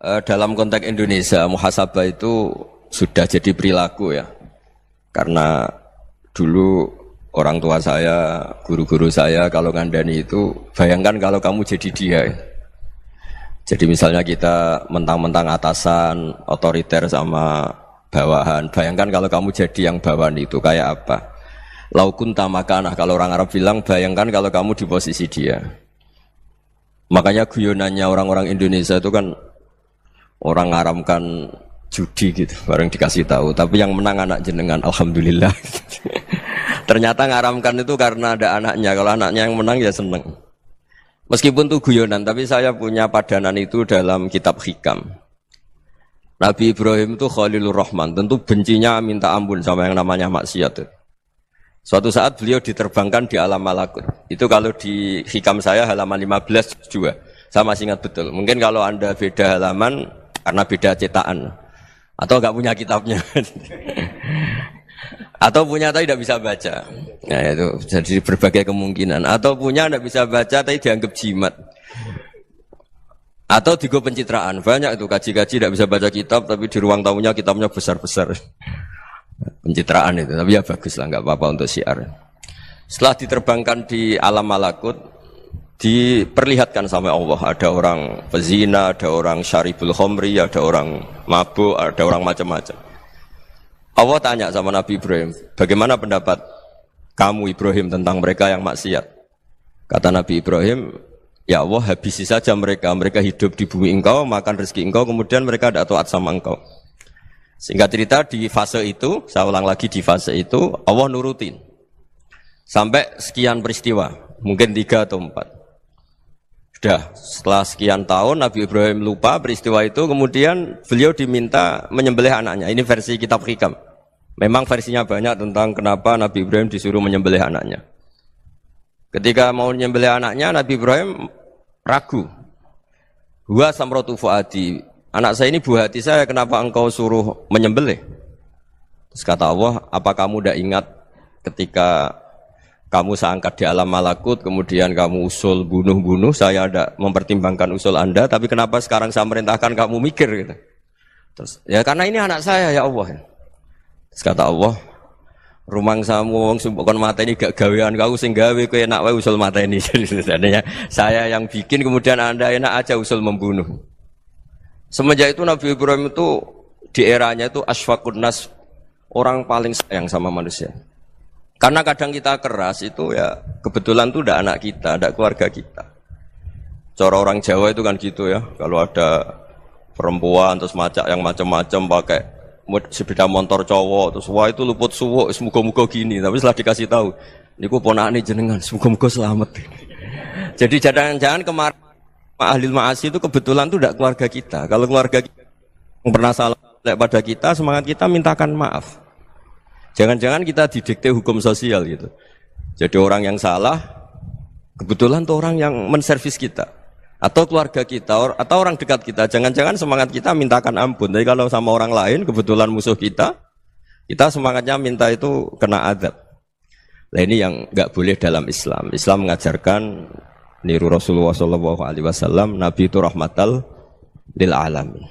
Dalam konteks Indonesia, muhasabah itu sudah jadi perilaku ya. Karena dulu orang tua saya, guru-guru saya kalau ngandani itu, bayangkan kalau kamu jadi dia. Jadi misalnya kita mentang-mentang atasan, otoriter sama bawahan. Bayangkan kalau kamu jadi yang bawahan itu, kayak apa? Laukun tamakanah, kalau orang Arab bilang, bayangkan kalau kamu di posisi dia. Makanya guyonannya orang-orang Indonesia itu kan orang ngaramkan judi gitu, bareng dikasih tahu. Tapi yang menang anak jenengan, alhamdulillah. Ternyata ngaramkan itu karena ada anaknya. Kalau anaknya yang menang ya seneng. Meskipun itu guyonan, tapi saya punya padanan itu dalam kitab Hikam. Nabi Ibrahim itu Khalilur Rahman, tentu bencinya minta ampun sama yang namanya maksiat. Suatu saat beliau diterbangkan di alam malakut. Itu kalau di Hikam saya halaman 15 juga. Saya masih ingat betul. Mungkin kalau Anda beda halaman karena beda cetakan. Atau enggak punya kitabnya. Atau punya tapi tidak bisa baca. Nah itu jadi berbagai kemungkinan. Atau punya tidak bisa baca tapi dianggap jimat. Atau digo pencitraan. Banyak itu kaji-kaji tidak bisa baca kitab tapi di ruang tamunya kitabnya besar-besar. Pencitraan itu, tapi ya bagus lah, nggak apa-apa untuk syiar. Setelah diterbangkan di alam malakut, diperlihatkan sama Allah, ada orang pezina, ada orang syaribul khomri, ada orang mabuk, ada orang macam-macam. Allah tanya sama Nabi Ibrahim, bagaimana pendapat kamu Ibrahim tentang mereka yang maksiat? Kata Nabi Ibrahim, ya Allah habisi saja mereka, mereka hidup di bumi engkau, makan rezeki engkau, kemudian mereka tidak taat sama engkau. Singkat cerita di fase itu, saya ulang lagi di fase itu, Allah nurutin. Sampai sekian peristiwa, mungkin 3 atau 4. Sudah, setelah sekian tahun Nabi Ibrahim lupa peristiwa itu, kemudian beliau diminta menyembelih anaknya. Ini versi kitab Hikam. Memang versinya banyak tentang kenapa Nabi Ibrahim disuruh menyembelih anaknya. Ketika mau menyembelih anaknya, Nabi Ibrahim ragu. Huwa samratu fuadi. Anak saya ini buah hati saya, kenapa engkau suruh menyembelih? Terus kata Allah, apa kamu tidak ingat ketika kamu saya angkat di alam malakut, kemudian kamu usul bunuh-bunuh, saya tidak mempertimbangkan usul Anda, tapi kenapa sekarang saya merintahkan kamu mikir? Gitu. Terus, ya karena ini anak saya ya Allah. Terus kata Allah, rumang samu wong sumpukon mata ini gak gawean kau sing gawe kowe enak wae usul mata ini. Jadi sebenarnya saya yang bikin, kemudian Anda enak aja usul membunuh. Semenjak itu Nabi Ibrahim itu di eranya itu asfaqun nas, orang paling sayang sama manusia. Karena kadang kita keras itu ya kebetulan itu udah anak kita, ada keluarga kita. Cara orang Jawa itu kan gitu ya, kalau ada perempuan terus macak yang macam-macam pakai sepeda motor cowok terus wah itu luput suwuk, semoga-moga gini. Tapi setelah dikasih tahu, niku ponakane jenengan, semoga-moga selamat. Jadi jangan-jangan kemarin Ahlul ma'asi itu kebetulan itu tidak keluarga kita. Kalau keluarga kita yang pernah salah pada kita, semangat kita mintakan maaf. Jangan-jangan kita didikte hukum sosial gitu. Jadi orang yang salah, kebetulan itu orang yang menservis kita. Atau keluarga kita, atau orang dekat kita. Jangan-jangan semangat kita mintakan ampun. Tapi kalau sama orang lain, kebetulan musuh kita semangatnya minta itu kena azab. Nah ini yang nggak boleh dalam Islam. Islam mengajarkan niru Rasulullah SAW, Nabi itu rahmatal lil alamin.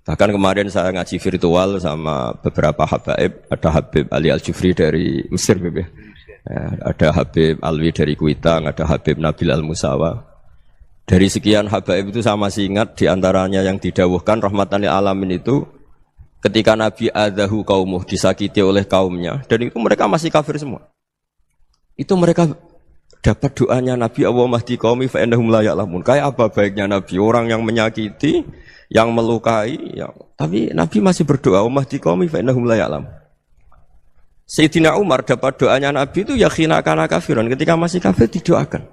Bahkan kemarin saya ngaji virtual sama beberapa habaib, ada Habib Ali Al-Jufri dari Mesir, ya, ada Habib Alwi dari Kuitang, ada Habib Nabil Al-Musawa. Dari sekian habaib itu saya masih ingat diantaranya yang didawuhkan rahmatan lil alamin itu ketika Nabi adahu kaumuh, disakiti oleh kaumnya, dan itu mereka masih kafir semua. Itu mereka dapat doanya Nabi, Allahumma hdi qaumi fa innahum la ya'lamun. Kayak apa baiknya Nabi, orang yang menyakiti, yang melukai, tapi Nabi masih berdoa, Allahumma hdi qaumi fa innahum la ya'lamun. Sayyidina Umar dapat doanya Nabi itu ya khina kana kafiran, ketika masih kafir didoakan.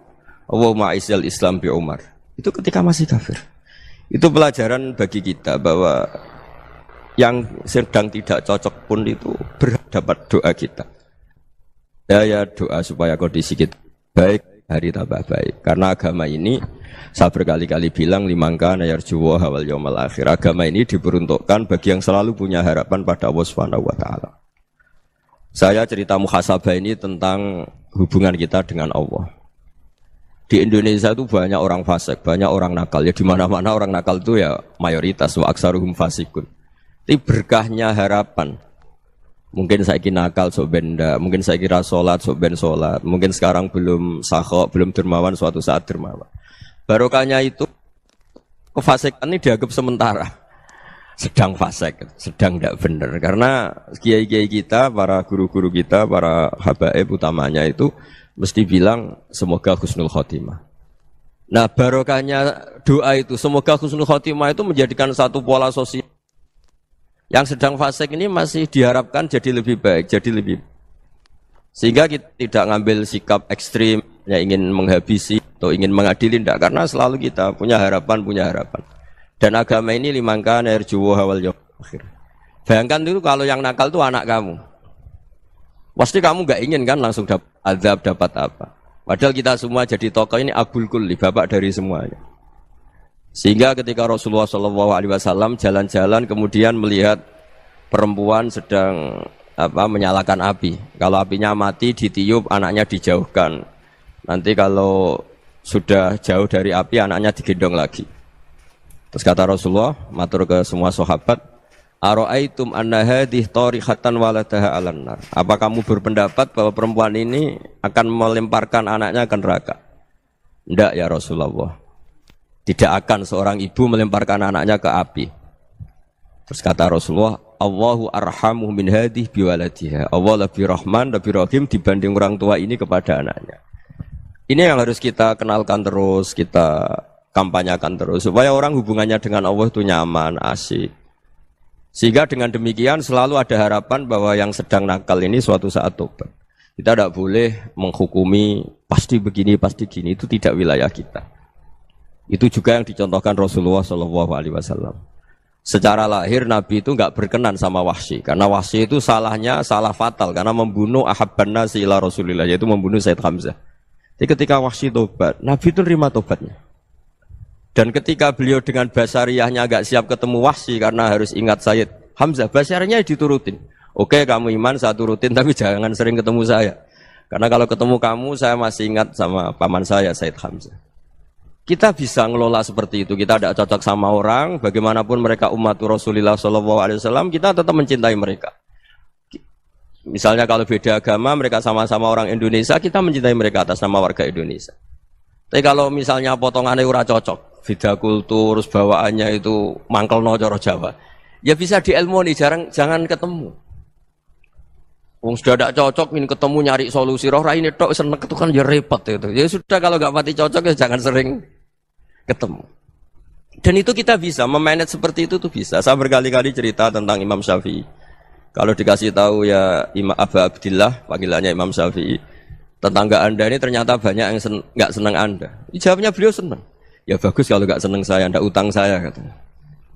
Allahumma aizzal Islam bi Umar. Itu ketika masih kafir. Itu pelajaran bagi kita bahwa yang sedang tidak cocok pun itu berdapat doa kita. Ya doa supaya kondisi kita baik, hari tambah baik. Karena agama ini, saya berkali-kali bilang, limangka nayarjuwa hawal yawmal akhir. Agama ini diperuntukkan bagi yang selalu punya harapan pada Allah Subhanahu wa Ta'ala. Saya cerita muhasabah ini tentang hubungan kita dengan Allah. Di Indonesia itu banyak orang fasik, banyak orang nakal. Ya di mana-mana orang nakal itu ya mayoritas wa aksaruhum fasikun. Tapi berkahnya harapan. Mungkin saya kira nakal sok benda, mungkin saya kira sholat sok ben sholat, mungkin sekarang belum sakhok, belum dermawan, suatu saat dermawan. Barokahnya itu kefasikan ini dianggap sementara, sedang fasik, sedang tidak benar. Karena kiai-kiai kita, para guru-guru kita, para habaib utamanya itu mesti bilang semoga husnul khotimah. Nah barokahnya doa itu semoga husnul khotimah itu menjadikan satu pola sosial. Yang sedang fasik ini masih diharapkan jadi lebih baik, jadi lebih. Sehingga kita tidak ngambil sikap ekstrim, ya ingin menghabisi atau ingin mengadili, tidak. Karena selalu kita punya harapan. Dan agama ini limangkan erjuwo hawal yawm akhir. Bayangkan itu kalau yang nakal itu anak kamu. Pasti kamu gak ingin kan langsung dapat azab, dapat apa. Padahal kita semua jadi tokoh ini abul kulli, bapak dari semuanya. Sehingga ketika Rasulullah SAW jalan-jalan kemudian melihat perempuan sedang menyalakan api. Kalau apinya mati ditiup, anaknya dijauhkan. Nanti kalau sudah jauh dari api, anaknya digendong lagi. Terus kata Rasulullah, matur ke semua sahabat, Aro'aitum anna hadih tarihatan waladaha alan nar. Apa kamu berpendapat bahwa perempuan ini akan melemparkan anaknya ke neraka? Tidak ya Rasulullah. Tidak akan seorang ibu melemparkan anaknya ke api. Terus kata Rasulullah, Allahu arhamu min hadih biwaladiha. Allah lebih rahman, lebih rahim dibanding orang tua ini kepada anaknya. Ini yang harus kita kenalkan terus, kita kampanyakan terus. Supaya orang hubungannya dengan Allah itu nyaman, asik. Sehingga dengan demikian selalu ada harapan bahwa yang sedang nakal ini suatu saat tobat. Kita tidak boleh menghukumi pasti begini, pasti gini. Itu tidak wilayah kita. Itu juga yang dicontohkan Rasulullah SAW. Secara lahir Nabi itu enggak berkenan sama Wahsy. Karena Wahsy itu salahnya salah fatal. Karena membunuh ahabban nasi ila Rasulillah. Yaitu membunuh Sayyid Hamzah. Jadi ketika Wahsy tobat, Nabi itu nerima tobatnya. Dan ketika beliau dengan basariyahnya agak siap ketemu Wahsy karena harus ingat Sayyid Hamzah, basariyahnya diturutin. Oke kamu iman saya turutin tapi jangan sering ketemu saya. Karena kalau ketemu kamu saya masih ingat sama paman saya Sayyid Hamzah. Kita bisa ngelola seperti itu. Kita tidak cocok sama orang, bagaimanapun mereka umat Rasulullah SAW, kita tetap mencintai mereka. Misalnya kalau beda agama, mereka sama-sama orang Indonesia, kita mencintai mereka atas nama warga Indonesia. Tapi kalau misalnya potongannya ora cocok, beda kultur, bawaannya itu mangkel no coro Jawa, ya bisa diilmoni, jangan ketemu. Wong sudah tidak cocok, ingin ketemu nyari solusi. Roh ini tok seneng itu kan ya repot itu. Ya sudah kalau nggak mati cocok ya jangan sering ketemu. Dan itu kita bisa memanage seperti itu tuh bisa. Saya berkali-kali cerita tentang Imam Syafi'i. Kalau dikasih tahu ya Imam Abu Abdillah, panggilannya Imam Syafi'i, tetangga anda ini ternyata banyak yang nggak senang anda. Jawabnya beliau senang. Ya bagus kalau nggak senang saya, ndak utang saya katanya.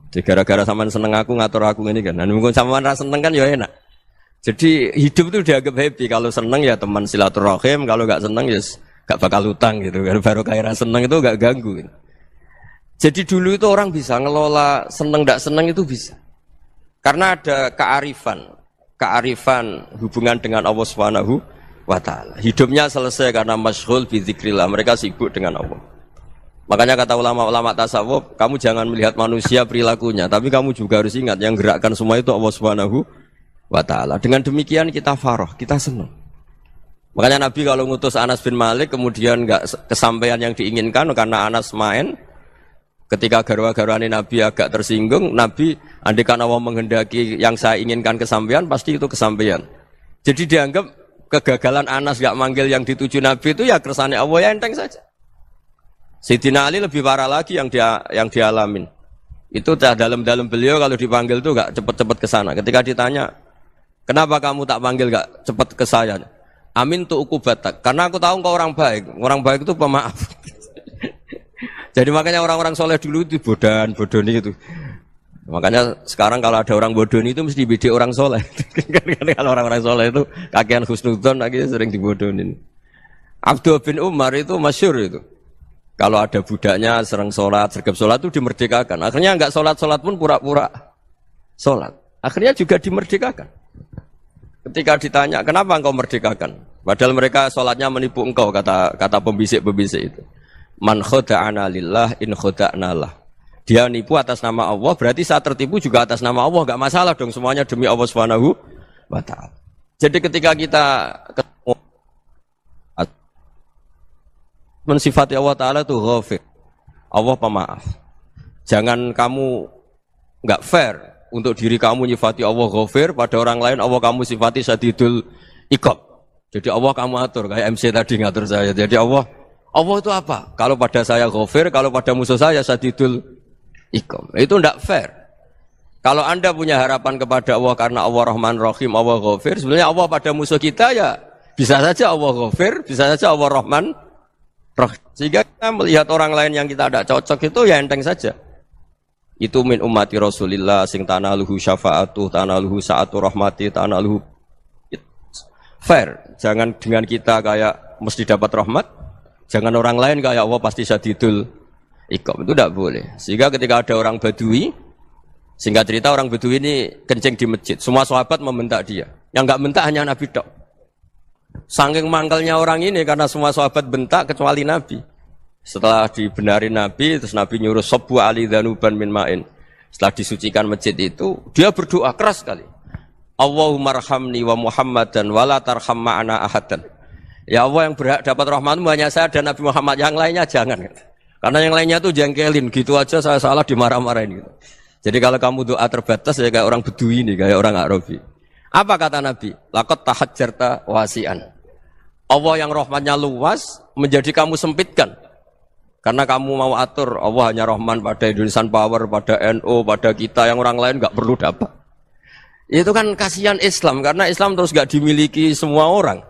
Jadi gara-gara sampean seneng aku ngatur aku ini kan. Dan mungkin sampean rasa seneng kan ya enak. Jadi hidup itu dianggap happy. Kalau seneng ya teman silaturahim, kalau nggak seneng ya nggak bakal utang gitu. Baru kayak seneng itu nggak ganggu. Gitu. Jadi dulu itu orang bisa ngelola seneng nggak seneng itu bisa. Karena ada kearifan hubungan dengan Allah Subhanahu wa Ta'ala. Hidupnya selesai karena masyghul bi dzikrillah. Mereka sibuk dengan Allah. Makanya kata ulama-ulama tasawuf, kamu jangan melihat manusia perilakunya, tapi kamu juga harus ingat yang gerakkan semua itu Allah Subhanahu wa Ta'ala. Dengan demikian kita farah, kita senang. Makanya Nabi kalau ngutus Anas bin Malik kemudian nggak kesampaian yang diinginkan karena Anas main, ketika garwa-garwani Nabi agak tersinggung, Nabi andaikan Allah menghendaki yang saya inginkan kesampaian, pasti itu kesampaian. Jadi dianggap kegagalan Anas nggak manggil yang dituju Nabi itu ya kersane Allah ya enteng saja. Sayyidina Ali lebih parah lagi yang dialamin. Itu dalam-dalam beliau kalau dipanggil tuh nggak cepet-cepet ke sana. Ketika ditanya, kenapa kamu tak panggil nggak cepet ke saya? Amin tuh ukubatak. Karena aku tahu kau orang baik. Orang baik itu pemaaf. Jadi makanya orang-orang soleh dulu itu bodoni itu. Makanya sekarang kalau ada orang bodoni itu mesti beda orang soleh. Kalau orang-orang soleh itu kakean husnudzon akhirnya sering dibodonin. Abdul bin Umar itu masyhur itu. Kalau ada budaknya sering sholat, sergap sholat itu dimerdekakan. Akhirnya enggak sholat pun pura-pura sholat. Akhirnya juga dimerdekakan. Ketika ditanya, kenapa engkau merdekakan? Padahal mereka sholatnya menipu engkau, kata pembisik-pembisik itu. Man khoda'ana lillah in khoda'na lah. Dia nipu atas nama Allah, berarti saat tertipu juga atas nama Allah, enggak masalah dong, semuanya demi Allah Subhanahu wa ta'ala. Jadi ketika kita ketemu mensifati Allah Ta'ala itu ghafir, Allah pemaaf. Jangan kamu enggak fair untuk diri kamu nyifati Allah ghafir, pada orang lain Allah kamu sifati syadidul iqab. Jadi Allah kamu atur, kayak MC tadi ngatur saya. Jadi Allah itu apa? Kalau pada saya ghafir, kalau pada musuh saya syadidul iqab. Itu tidak fair. Kalau Anda punya harapan kepada Allah karena Allah Rahman Rahim, Allah ghafir, sebenarnya Allah pada musuh kita ya bisa saja Allah ghafir, bisa saja Allah Rahman Rahim. Sehingga kita melihat orang lain yang kita tidak cocok itu ya enteng saja. Itu min ummati Rasulillah sing tanaluhu syafa'atuh, tanaluhu sa'atu rahmati, tanaluhu fair. Jangan dengan kita kayak mesti dapat rahmat, jangan orang lain kayak Allah pasti syadidul iqab. Itu tidak boleh. Sehingga ketika ada orang Badui, singkat cerita orang Badui ini kencing di masjid, semua sahabat membentak dia. Yang enggak bentak hanya Nabi tok. Saking mangkelnya orang ini karena semua sahabat bentak kecuali Nabi. Setelah dibenarin Nabi, terus Nabi nyuruh sabbu ali dhanuban min ma'in. Setelah disucikan masjid itu, dia berdoa keras sekali. Allahumma arhamni wa Muhammadan wa la tarham ma'ana ahadan. Ya Allah, yang berhak dapat rahmatmu hanya saya dan Nabi Muhammad, yang lainnya jangan. Karena yang lainnya tuh jengkelin, gitu aja saya salah dimarah-marahin gitu. Jadi kalau kamu doa terbatas ya kayak orang Bedui ini, kayak orang Arabi. Apa kata Nabi? Laqad tahajjarta wasi'an. Allah yang rahmatnya luas menjadi kamu sempitkan. Karena kamu mau atur Allah hanya Rahman pada Indonesian Power, pada NU, pada kita, yang orang lain enggak perlu dapat. Itu kan kasihan Islam, karena Islam terus enggak dimiliki semua orang.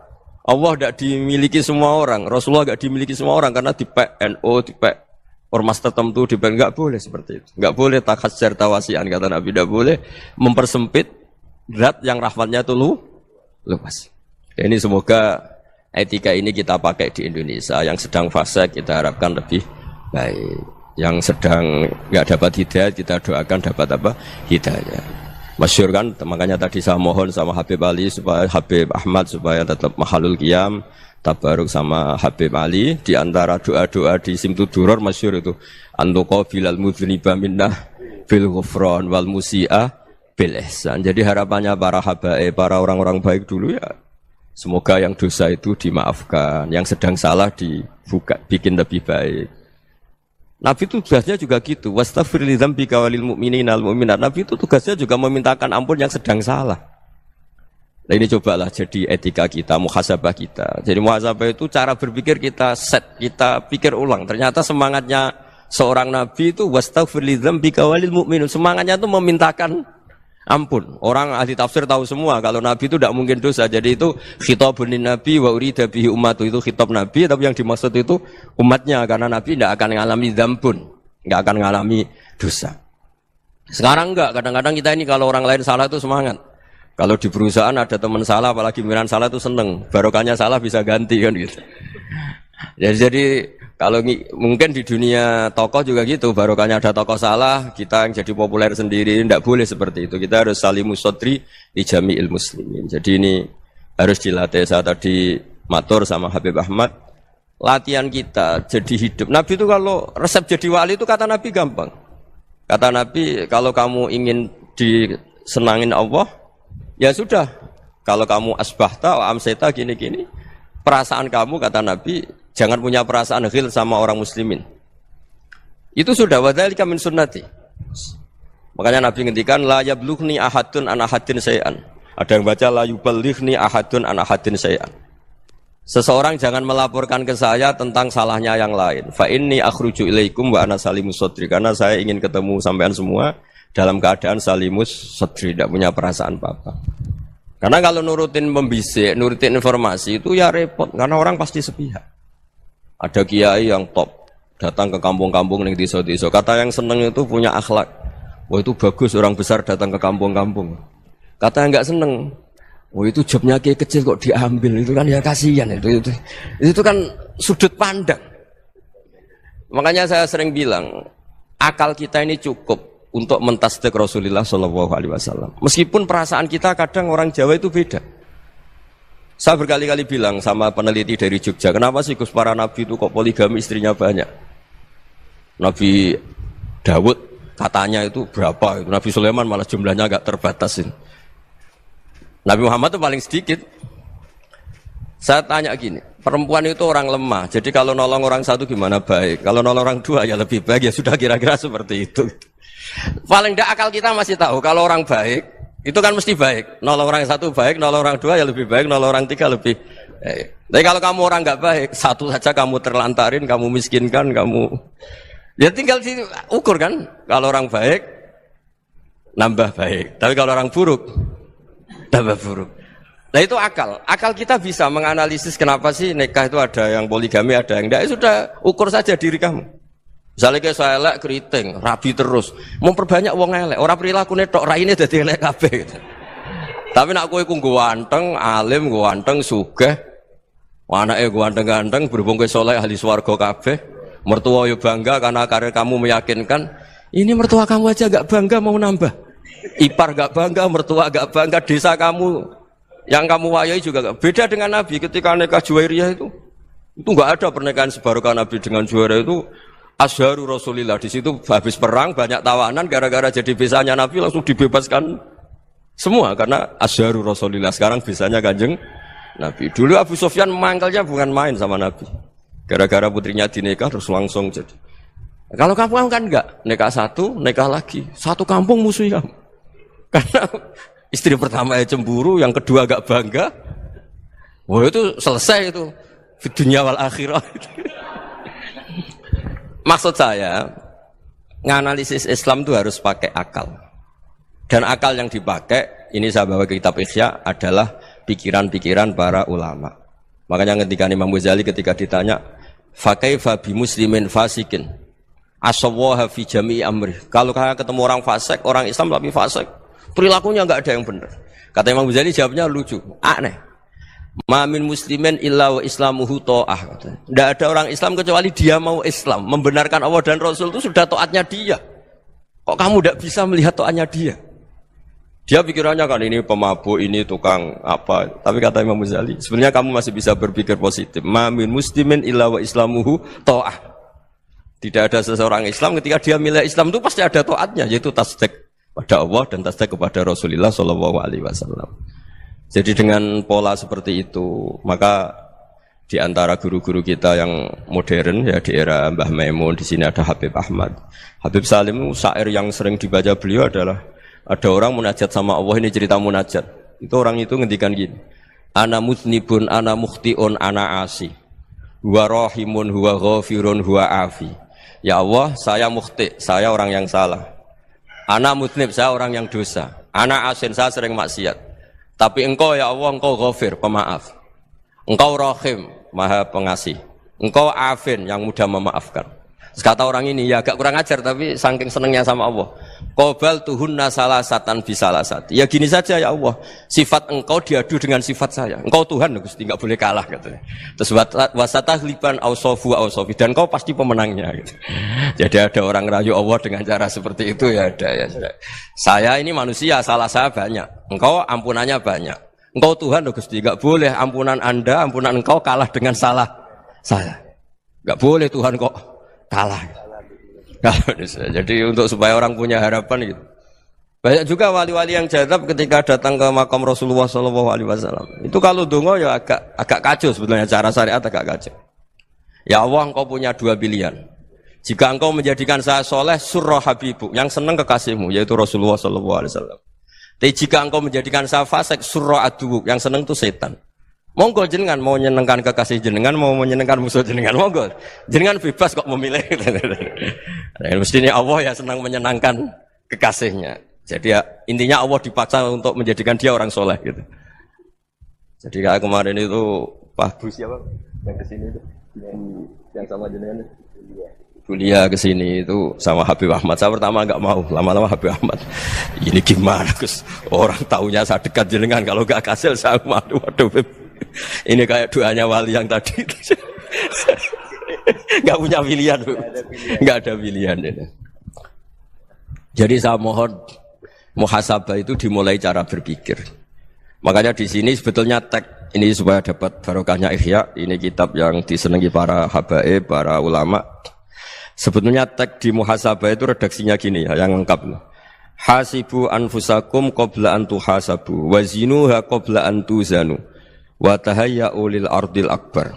Allah enggak dimiliki semua orang, Rasulullah enggak dimiliki semua orang, karena dipek NU, dipek ormas tertentu, dipek enggak boleh seperti itu. Enggak boleh takhasyar tawasian, kata Nabi, enggak boleh mempersempit zat yang rahmatnya itu luas. Ini semoga etika ini kita pakai di Indonesia. Yang sedang fase kita harapkan lebih baik. Yang sedang enggak dapat hidayah kita doakan dapat apa? Hidayah. Masyhur kan, makanya tadi saya mohon sama Habib Ali supaya Habib Ahmad supaya tetap mahalul qiyam, tabaruk sama Habib Ali. Di antara doa-doa di Simtud Duror masyhur itu antuqa bilal mudhniba minnah bil ghufran wal musi'ah bil ihsan. Jadi harapannya para habaib, para orang-orang baik dulu ya, semoga yang dosa itu dimaafkan, yang sedang salah dibuka, bikin lebih baik. Nabi itu tugasnya juga gitu. Wastaghfir li dzambika walil mu'minina wal mu'minat. Nabi itu tugasnya juga memintakan ampun yang sedang salah. Nah ini cobalah jadi etika kita, muhasabah kita. Jadi muhasabah itu cara berpikir kita set, kita pikir ulang. Ternyata semangatnya seorang nabi itu wastaghfir li dzambika walil mu'minun. Semangatnya itu memintakan ampun. Orang ahli tafsir tahu semua kalau Nabi itu tidak mungkin dosa. Jadi itu khitabun Nabi wa urida bihi ummatu, itu khitab Nabi, tapi yang dimaksud itu umatnya, karena Nabi tidak akan mengalami dzambun, tidak akan mengalami dosa. Sekarang enggak, kadang-kadang kita ini kalau orang lain salah itu semangat. Kalau di perusahaan ada teman salah, apalagi pimpinan salah itu seneng. Barokahnya salah bisa ganti kan gitu. Jadi kalau mungkin di dunia tokoh juga gitu, barokahnya ada tokoh salah, kita yang jadi populer sendiri, tidak boleh seperti itu. Kita harus salimus sodri di jami'il muslimin. Jadi ini harus dilatih. Saya tadi matur sama Habib Ahmad, latihan kita jadi hidup. Nabi itu kalau resep jadi wali itu kata Nabi gampang. Kata Nabi, kalau kamu ingin disenangin Allah, ya sudah. Kalau kamu asbahta, amseta, gini-gini, perasaan kamu, kata Nabi, jangan punya perasaan ghil sama orang muslimin. Itu sudah wadzalika min sunnati. Makanya Nabi ngendikan la yablughni ahadun an ahadin syai'an. Ada yang baca la yuballighni ahadun an ahadin syai'an. Seseorang jangan melaporkan ke saya tentang salahnya yang lain. Fa inni akhruju ilaikum wa ana salimus sadri. Karena saya ingin ketemu sampean semua dalam keadaan salimus sadri, tidak punya perasaan apa-apa. Karena kalau nurutin pembisik, nurutin informasi itu ya repot, karena orang pasti sepihak. Ada kiai yang top, datang ke kampung-kampung ning desa-desa. Kata yang seneng itu punya akhlak. Wah itu bagus orang besar datang ke kampung-kampung. Kata yang enggak seneng, wah itu jobnya kiai kecil kok diambil, itu kan ya kasihan itu kan sudut pandang. Makanya saya sering bilang, akal kita ini cukup untuk mentasdik Rasulullah SAW. Meskipun perasaan kita kadang orang Jawa itu beda. Saya berkali-kali bilang sama peneliti dari Jogja, kenapa sih Gus para nabi itu kok poligami istrinya banyak? Nabi Dawud katanya itu berapa? Nabi Sulaiman malah jumlahnya agak terbatas. Nabi Muhammad itu paling sedikit. Saya tanya gini, perempuan itu orang lemah, jadi kalau nolong orang satu gimana baik, kalau nolong orang dua ya lebih baik, ya sudah kira-kira seperti itu. Paling tidak akal kita masih tahu, kalau orang baik, itu kan mesti baik, nolong orang satu baik, nolong orang dua ya lebih baik, nolong orang tiga lebih baik. Tapi kalau kamu orang nggak baik, satu saja kamu terlantarin, kamu miskinkan, kamu ya tinggal ukur kan, kalau orang baik, nambah baik, tapi kalau orang buruk, tambah buruk. Nah itu akal. Akal kita bisa menganalisis kenapa sih nikah itu ada yang poligami, ada yang enggak. Sudah ukur saja diri kamu. Misalnya kayak saya elek keriting, rabi terus, memperbanyak wong elek. Orang perilakunya tok raine dadi elek kabeh. Tapi nak kowe ku ganteng, alim, ganteng, sugih, anake ganteng-ganteng, berhubung kowe saleh ahli swarga kabeh, mertua yo bangga karena karir kamu meyakinkan. Ini mertua kamu aja enggak bangga mau nambah. Ipar enggak bangga, mertua enggak bangga, desa kamu yang kamu wayai juga gak. Beda dengan Nabi ketika nikah Juwairiyah itu nggak ada pernikahan sebarokah Nabi dengan Juwairiyah itu Azharu Rasulillah. Di situ habis perang banyak tawanan gara-gara jadi besanya Nabi langsung dibebaskan semua karena Azharu Rasulillah. Sekarang besanya Kanjeng Nabi. Dulu Abu Sufyan mangkalnya bukan main sama Nabi. Gara-gara putrinya dinikah terus langsung jadi. Kalau kamu kan enggak, nikah satu, nikah lagi. Satu kampung musuh kamu. Karena istri pertama ya cemburu, yang kedua agak bangga. Wah itu selesai itu. Di dunia wal akhirah. Maksud saya, nganalisis Islam itu harus pakai akal. Dan akal yang dipakai, ini saya bawa ke kitab Ihya, adalah pikiran-pikiran para ulama. Makanya ketika Imam Ghazali ketika ditanya, fakaifa bi muslimin fasikin asawwaha fi jami'i amri. Kalau kalian ketemu orang fasik, orang Islam tapi fasik, perilakunya enggak ada yang benar. Kata Imam Ghazali jawabnya lucu, aneh. Ma min muslimin illa wa islamuhu ta'ah. Tidak ada orang Islam kecuali dia mau Islam, membenarkan Allah dan Rasul itu sudah taatnya dia. Kok kamu tidak bisa melihat taatnya dia? Dia pikirannya kan ini pemabuk, ini tukang apa. Tapi kata Imam Ghazali, sebenarnya kamu masih bisa berpikir positif. Ma min muslimin illa wa islamuhu ta'ah. Tidak ada seseorang Islam ketika dia milih Islam itu pasti ada taatnya, yaitu tasdik pada Allah dan tasdik kepada Rasulullah SAW. Jadi dengan pola seperti itu, maka di antara guru-guru kita yang modern ya di era Mbah Maimun, di sini ada Habib Ahmad, Habib Salim, syair yang sering dibaca beliau adalah ada orang munajat sama Allah, ini cerita munajat. Itu orang itu ngendikan gini, ana mutnibun, ana mukhtiun, ana asi, huwa rahimun, huwa ghafirun, huwa afi. Ya Allah, saya mukhti, saya orang yang salah. Ana mutnib, saya orang yang dosa. Ana asin, saya sering maksiat. Tapi engkau ya Allah, engkau ghafir, pemaaf. Engkau rahim, maha pengasih. Engkau afin, yang mudah memaafkan. Kata orang ini, ya agak kurang ajar, tapi saking senengnya sama Allah. Qobal tuhunna salasatan bisalasat. Ya gini saja ya Allah, sifat engkau diadu dengan sifat saya. Engkau Tuhan, Gusti, enggak boleh kalah katanya. Terus wasatahliban ausofu ausofi, dan engkau pasti pemenangnya gitu. Jadi ada orang rayu Allah dengan cara seperti itu ya ada ya. Saya ini manusia, salah saya banyak. Engkau ampunannya banyak. Engkau Tuhan, Gusti, enggak boleh ampunan Anda, ampunan engkau kalah dengan salah saya. Enggak boleh Tuhan kok kalah. Jadi untuk supaya orang punya harapan gitu. Banyak juga wali-wali yang jadab ketika datang ke makam Rasulullah SAW. Itu kalau dongo ya agak kacau sebetulnya, cara syariat agak kacau. Ya Allah, engkau punya dua pilihan. Jika engkau menjadikan saya soleh, surah habibu, yang senang kekasihmu, yaitu Rasulullah SAW. Tapi jika engkau menjadikan saya fasik, surah aduuk, yang senang itu setan. Monggo jenengan mau menyenangkan kekasih jenengan, mau menyenangkan musuh jenengan, monggo. Jenengan bebas kok memilih. Nah, mestinya Allah ya senang menyenangkan kekasihnya. Jadi ya, intinya Allah dipaksa untuk menjadikan dia orang soleh gitu. Jadi kayak kemarin itu Pak Bu siapa yang kesini itu, yang sama jenengan kuliah kesini itu sama Habib Ahmad. Saya pertama enggak mau, lama-lama Habib Ahmad. Ini gimana Gus? Orang taunya saya dekat jenengan, kalau enggak kasil saya waduh. Ini kayak doanya wali yang tadi. Enggak punya pilihan, Bu. Enggak ada pilihan ini. Jadi saya mohon muhasabah itu dimulai cara berpikir. Makanya di sini sebetulnya teks ini supaya dapat barokahnya Ihya, ini kitab yang disenangi para habaib, para ulama. Sebetulnya teks di muhasabah itu redaksinya gini ya, yang lengkap. Hasibu anfusakum qabla an tuhasabu, wazinuha qabla an tuzanu, wa tahayya'u lil ardil akbar.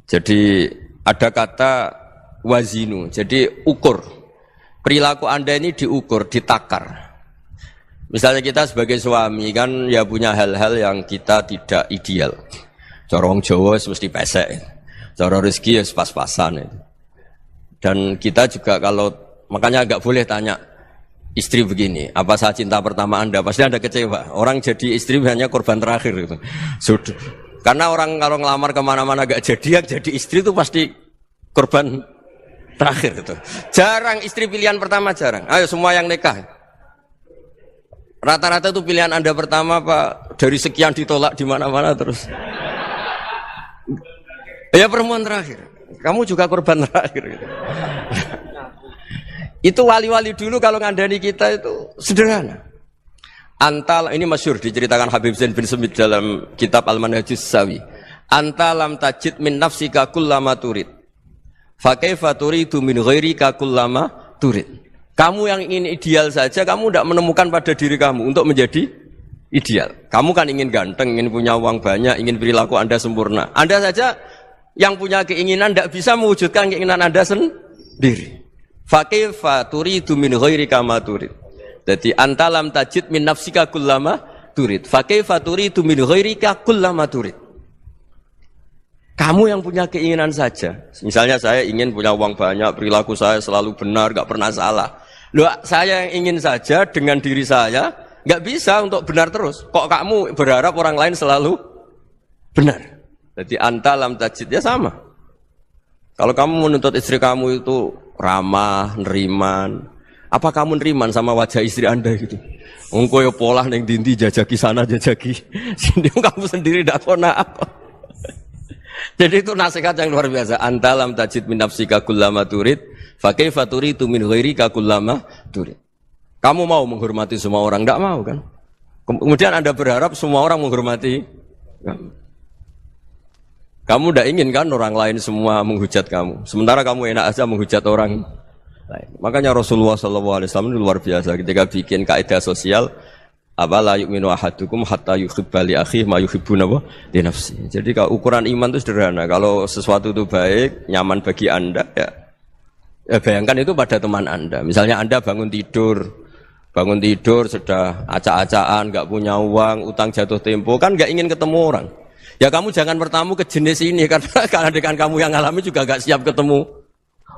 Jadi ada kata wazinu, jadi ukur. Perilaku Anda ini diukur, ditakar. Misalnya kita sebagai suami kan ya punya hal-hal yang kita tidak ideal. Corong Jawa mesti pesek, cara rezeki ya pas-pasan. Dan kita juga kalau makanya agak boleh tanya istri begini, apa saat cinta pertama Anda? Pasti Anda kecewa. Orang jadi istri hanya korban terakhir gitu. Sudah. Karena orang kalau ngelamar kemana-mana gak jadi, yang jadi istri itu pasti korban terakhir gitu. Jarang istri pilihan pertama, jarang. Ayo semua yang nikah. Rata-rata itu pilihan Anda pertama Pak, dari sekian ditolak di mana-mana terus. Ya perempuan terakhir. Kamu juga korban terakhir. Gitu. Itu wali-wali dulu kalau ngandani kita itu sederhana. Antal ini masyhur diceritakan Habib Zain bin Semit dalam kitab Al-Manhajus Sawi. Antalam tajid min nafsika kullama turid. Fa kaifa turidu min ghairika kullama turid. Kamu yang ingin ideal saja, kamu tidak menemukan pada diri kamu untuk menjadi ideal. Kamu kan ingin ganteng, ingin punya uang banyak, ingin perilaku Anda sempurna. Anda saja yang punya keinginan tidak bisa mewujudkan keinginan Anda sendiri. Fa kaifa turidu min ghairika ma turid. Jadi antalam tajid min nafsika kullama turid. Fa kaifa turidu min ghairika kullama turid. Kamu yang punya keinginan saja. Misalnya saya ingin punya uang banyak, perilaku saya selalu benar, gak pernah salah. Loh, saya yang ingin saja dengan diri saya, gak bisa untuk benar terus. Kok kamu berharap orang lain selalu benar? Jadi anta lam tajid, ya sama. Kalau kamu menuntut istri kamu itu ramah, neriman, apa kamu neriman sama wajah istri Anda gitu? Engko yo polah ning dindi jajaki sana jajaki sini, kamu sendiri ndak kona apa. Jadi itu nasihat yang luar biasa. Antalam tajid min nafsika kullama turid, fa kaifa turidu min ghairika kullama turid. Kamu mau menghormati semua orang, enggak mau kan? Kemudian Anda berharap semua orang menghormati kamu. Kamu enggak ingin kan orang lain semua menghujat kamu. Sementara kamu enak aja menghujat orang lain. Makanya Rasulullah SAW itu luar biasa ketika bikin kaidah sosial. Apa la yu'minu ahadukum hatta yuhibba li akhihi ma yuhibbu li nafsihi. Jadi kalau ukuran iman itu sederhana. Kalau sesuatu itu baik, nyaman bagi Anda ya bayangkan itu pada teman Anda. Misalnya Anda bangun tidur sudah acak-acakan, enggak punya uang, utang jatuh tempo, kan enggak ingin ketemu orang. Ya kamu jangan bertamu ke jenis ini karena dengan kamu yang alami juga enggak siap ketemu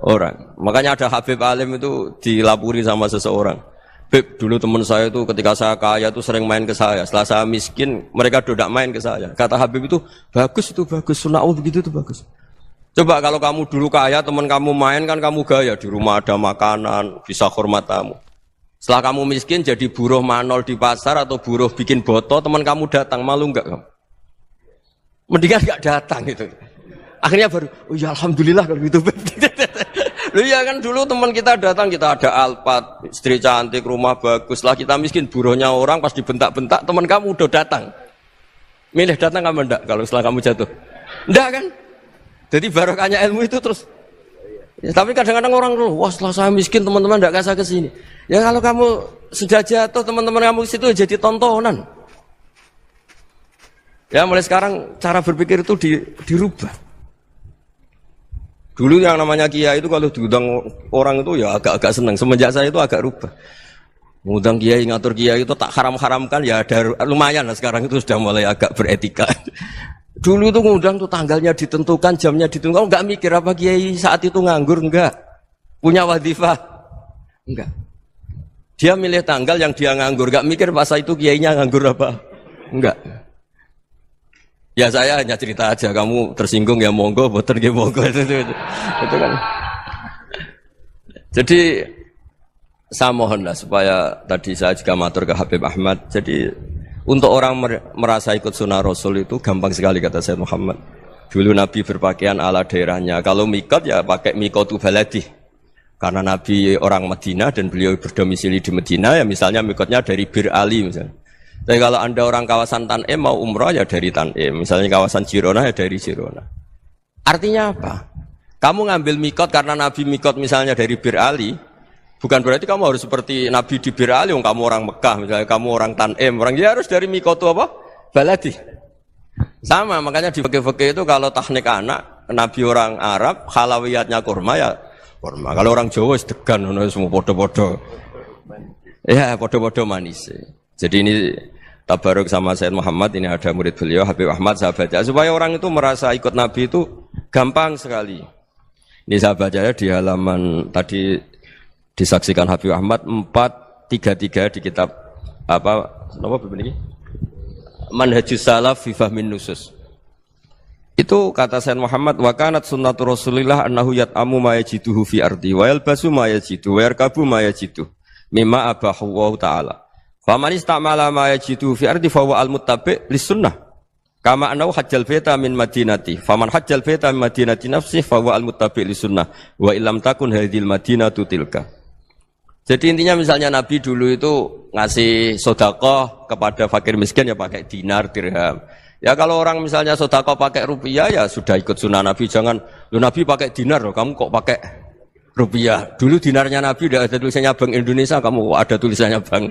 orang. Makanya ada Habib Alim itu dilapuri sama seseorang. Beb, dulu teman saya itu ketika saya kaya itu sering main ke saya. Setelah saya miskin, mereka tidak main ke saya. Kata Habib itu bagus, sunnah begitu itu bagus. Coba kalau kamu dulu kaya, teman kamu main kan kamu gaya. Di rumah ada makanan, bisa hormat tamu. Setelah kamu miskin jadi buruh manol di pasar atau buruh bikin boto, teman kamu datang, malu enggak kamu? Mendingan enggak datang gitu. Akhirnya baru, oh ya alhamdulillah kalau gitu. Loh ya kan dulu teman kita datang, kita ada Alphard, istri cantik, rumah bagus. Lah kita miskin, buruhnya orang pas dibentak-bentak, teman kamu udah datang. Milih datang kamu enggak kalau setelah kamu jatuh? Enggak kan? Jadi barokahnya ilmu itu terus. Ya, tapi kadang-kadang orang tuh, wah setelah saya miskin teman-teman enggak kasih ke sini. Ya kalau kamu sudah jatuh, teman-teman kamu situ jadi tontonan. Ya mulai sekarang cara berpikir itu dirubah. Dulu yang namanya kiai itu kalau diundang orang itu ya agak-agak senang. Semenjak saya itu agak rubah. Mengundang kiai, ngatur kiai itu tak haram-haramkan ya ada lumayan lah sekarang itu sudah mulai agak beretika. Dulu itu ngundang tuh tanggalnya ditentukan, jamnya ditentukan. Enggak mikir apa kiai saat itu nganggur, enggak. Punya wadifah, enggak. Dia milih tanggal yang dia nganggur, enggak mikir pas itu kiainya nganggur apa. Enggak. Ya saya hanya cerita aja, kamu tersinggung ya monggo, boten nggih monggo itu kan. Jadi saya mohonlah supaya tadi saya juga matur ke Habib Ahmad. Jadi untuk orang merasa ikut sunnah Rasul itu gampang sekali kata Sayyid Muhammad. Dulu Nabi berpakaian ala daerahnya. Kalau mikot ya pakai mikotu baladi. Karena Nabi orang Madinah dan beliau berdomisili di Madinah ya misalnya mikotnya dari Bir Ali misalnya. Tapi kalau Anda orang kawasan Tanim mau umrah ya dari Tanim, misalnya kawasan Jirona ya dari Jirona. Artinya apa? Kamu ngambil mikot karena Nabi mikot misalnya dari Bir Ali, bukan berarti kamu harus seperti Nabi di Bir Ali, kamu orang Mekah, misalnya kamu orang Tanim, orang dia harus dari mikot itu apa? Baladi. Sama, makanya di fikih-fikih itu kalau tahnik anak, Nabi orang Arab, halawiyatnya kurma ya kurma. Kalau orang Jawa sedegan, semua podo-podo. Ya, podo-podo manis. Jadi ini tabaruk sama Sayyid Muhammad, ini ada murid beliau Habib Ahmad, saya baca supaya orang itu merasa ikut Nabi itu gampang sekali. Ini saya baca ya di halaman tadi disaksikan Habib Ahmad 433 di kitab apa begini? Manhajus Salaf fi Fahmin Nusus. Itu kata Sayyid Muhammad, wa kanat sunnatu Rasulillah annahu yat'amu ma yajiduhu fi ardi wa yalbasu ma yajidu wa yarkabu ma yajidu mimma abahu wa ta'ala. Faman istamala ma yajidu fi ardi fa huwa al-muttabi' lis-sunnah. Kama annahu hajjal baita min madinati. Faman hajjal baita min madinati nafsi fa huwa al-muttabi' lis-sunnah. Wa illam takun hadhil madinatu tilka. Jadi intinya misalnya Nabi dulu itu ngasih sedekah kepada fakir miskin ya pakai dinar, dirham. Ya kalau orang misalnya sedekah pakai rupiah ya sudah ikut sunnah Nabi. Jangan, lu Nabi pakai dinar loh, kamu kok pakai rupiah. Dulu dinarnya Nabi udah ada tulisannya Bank Indonesia, kamu kok ada tulisannya Bank.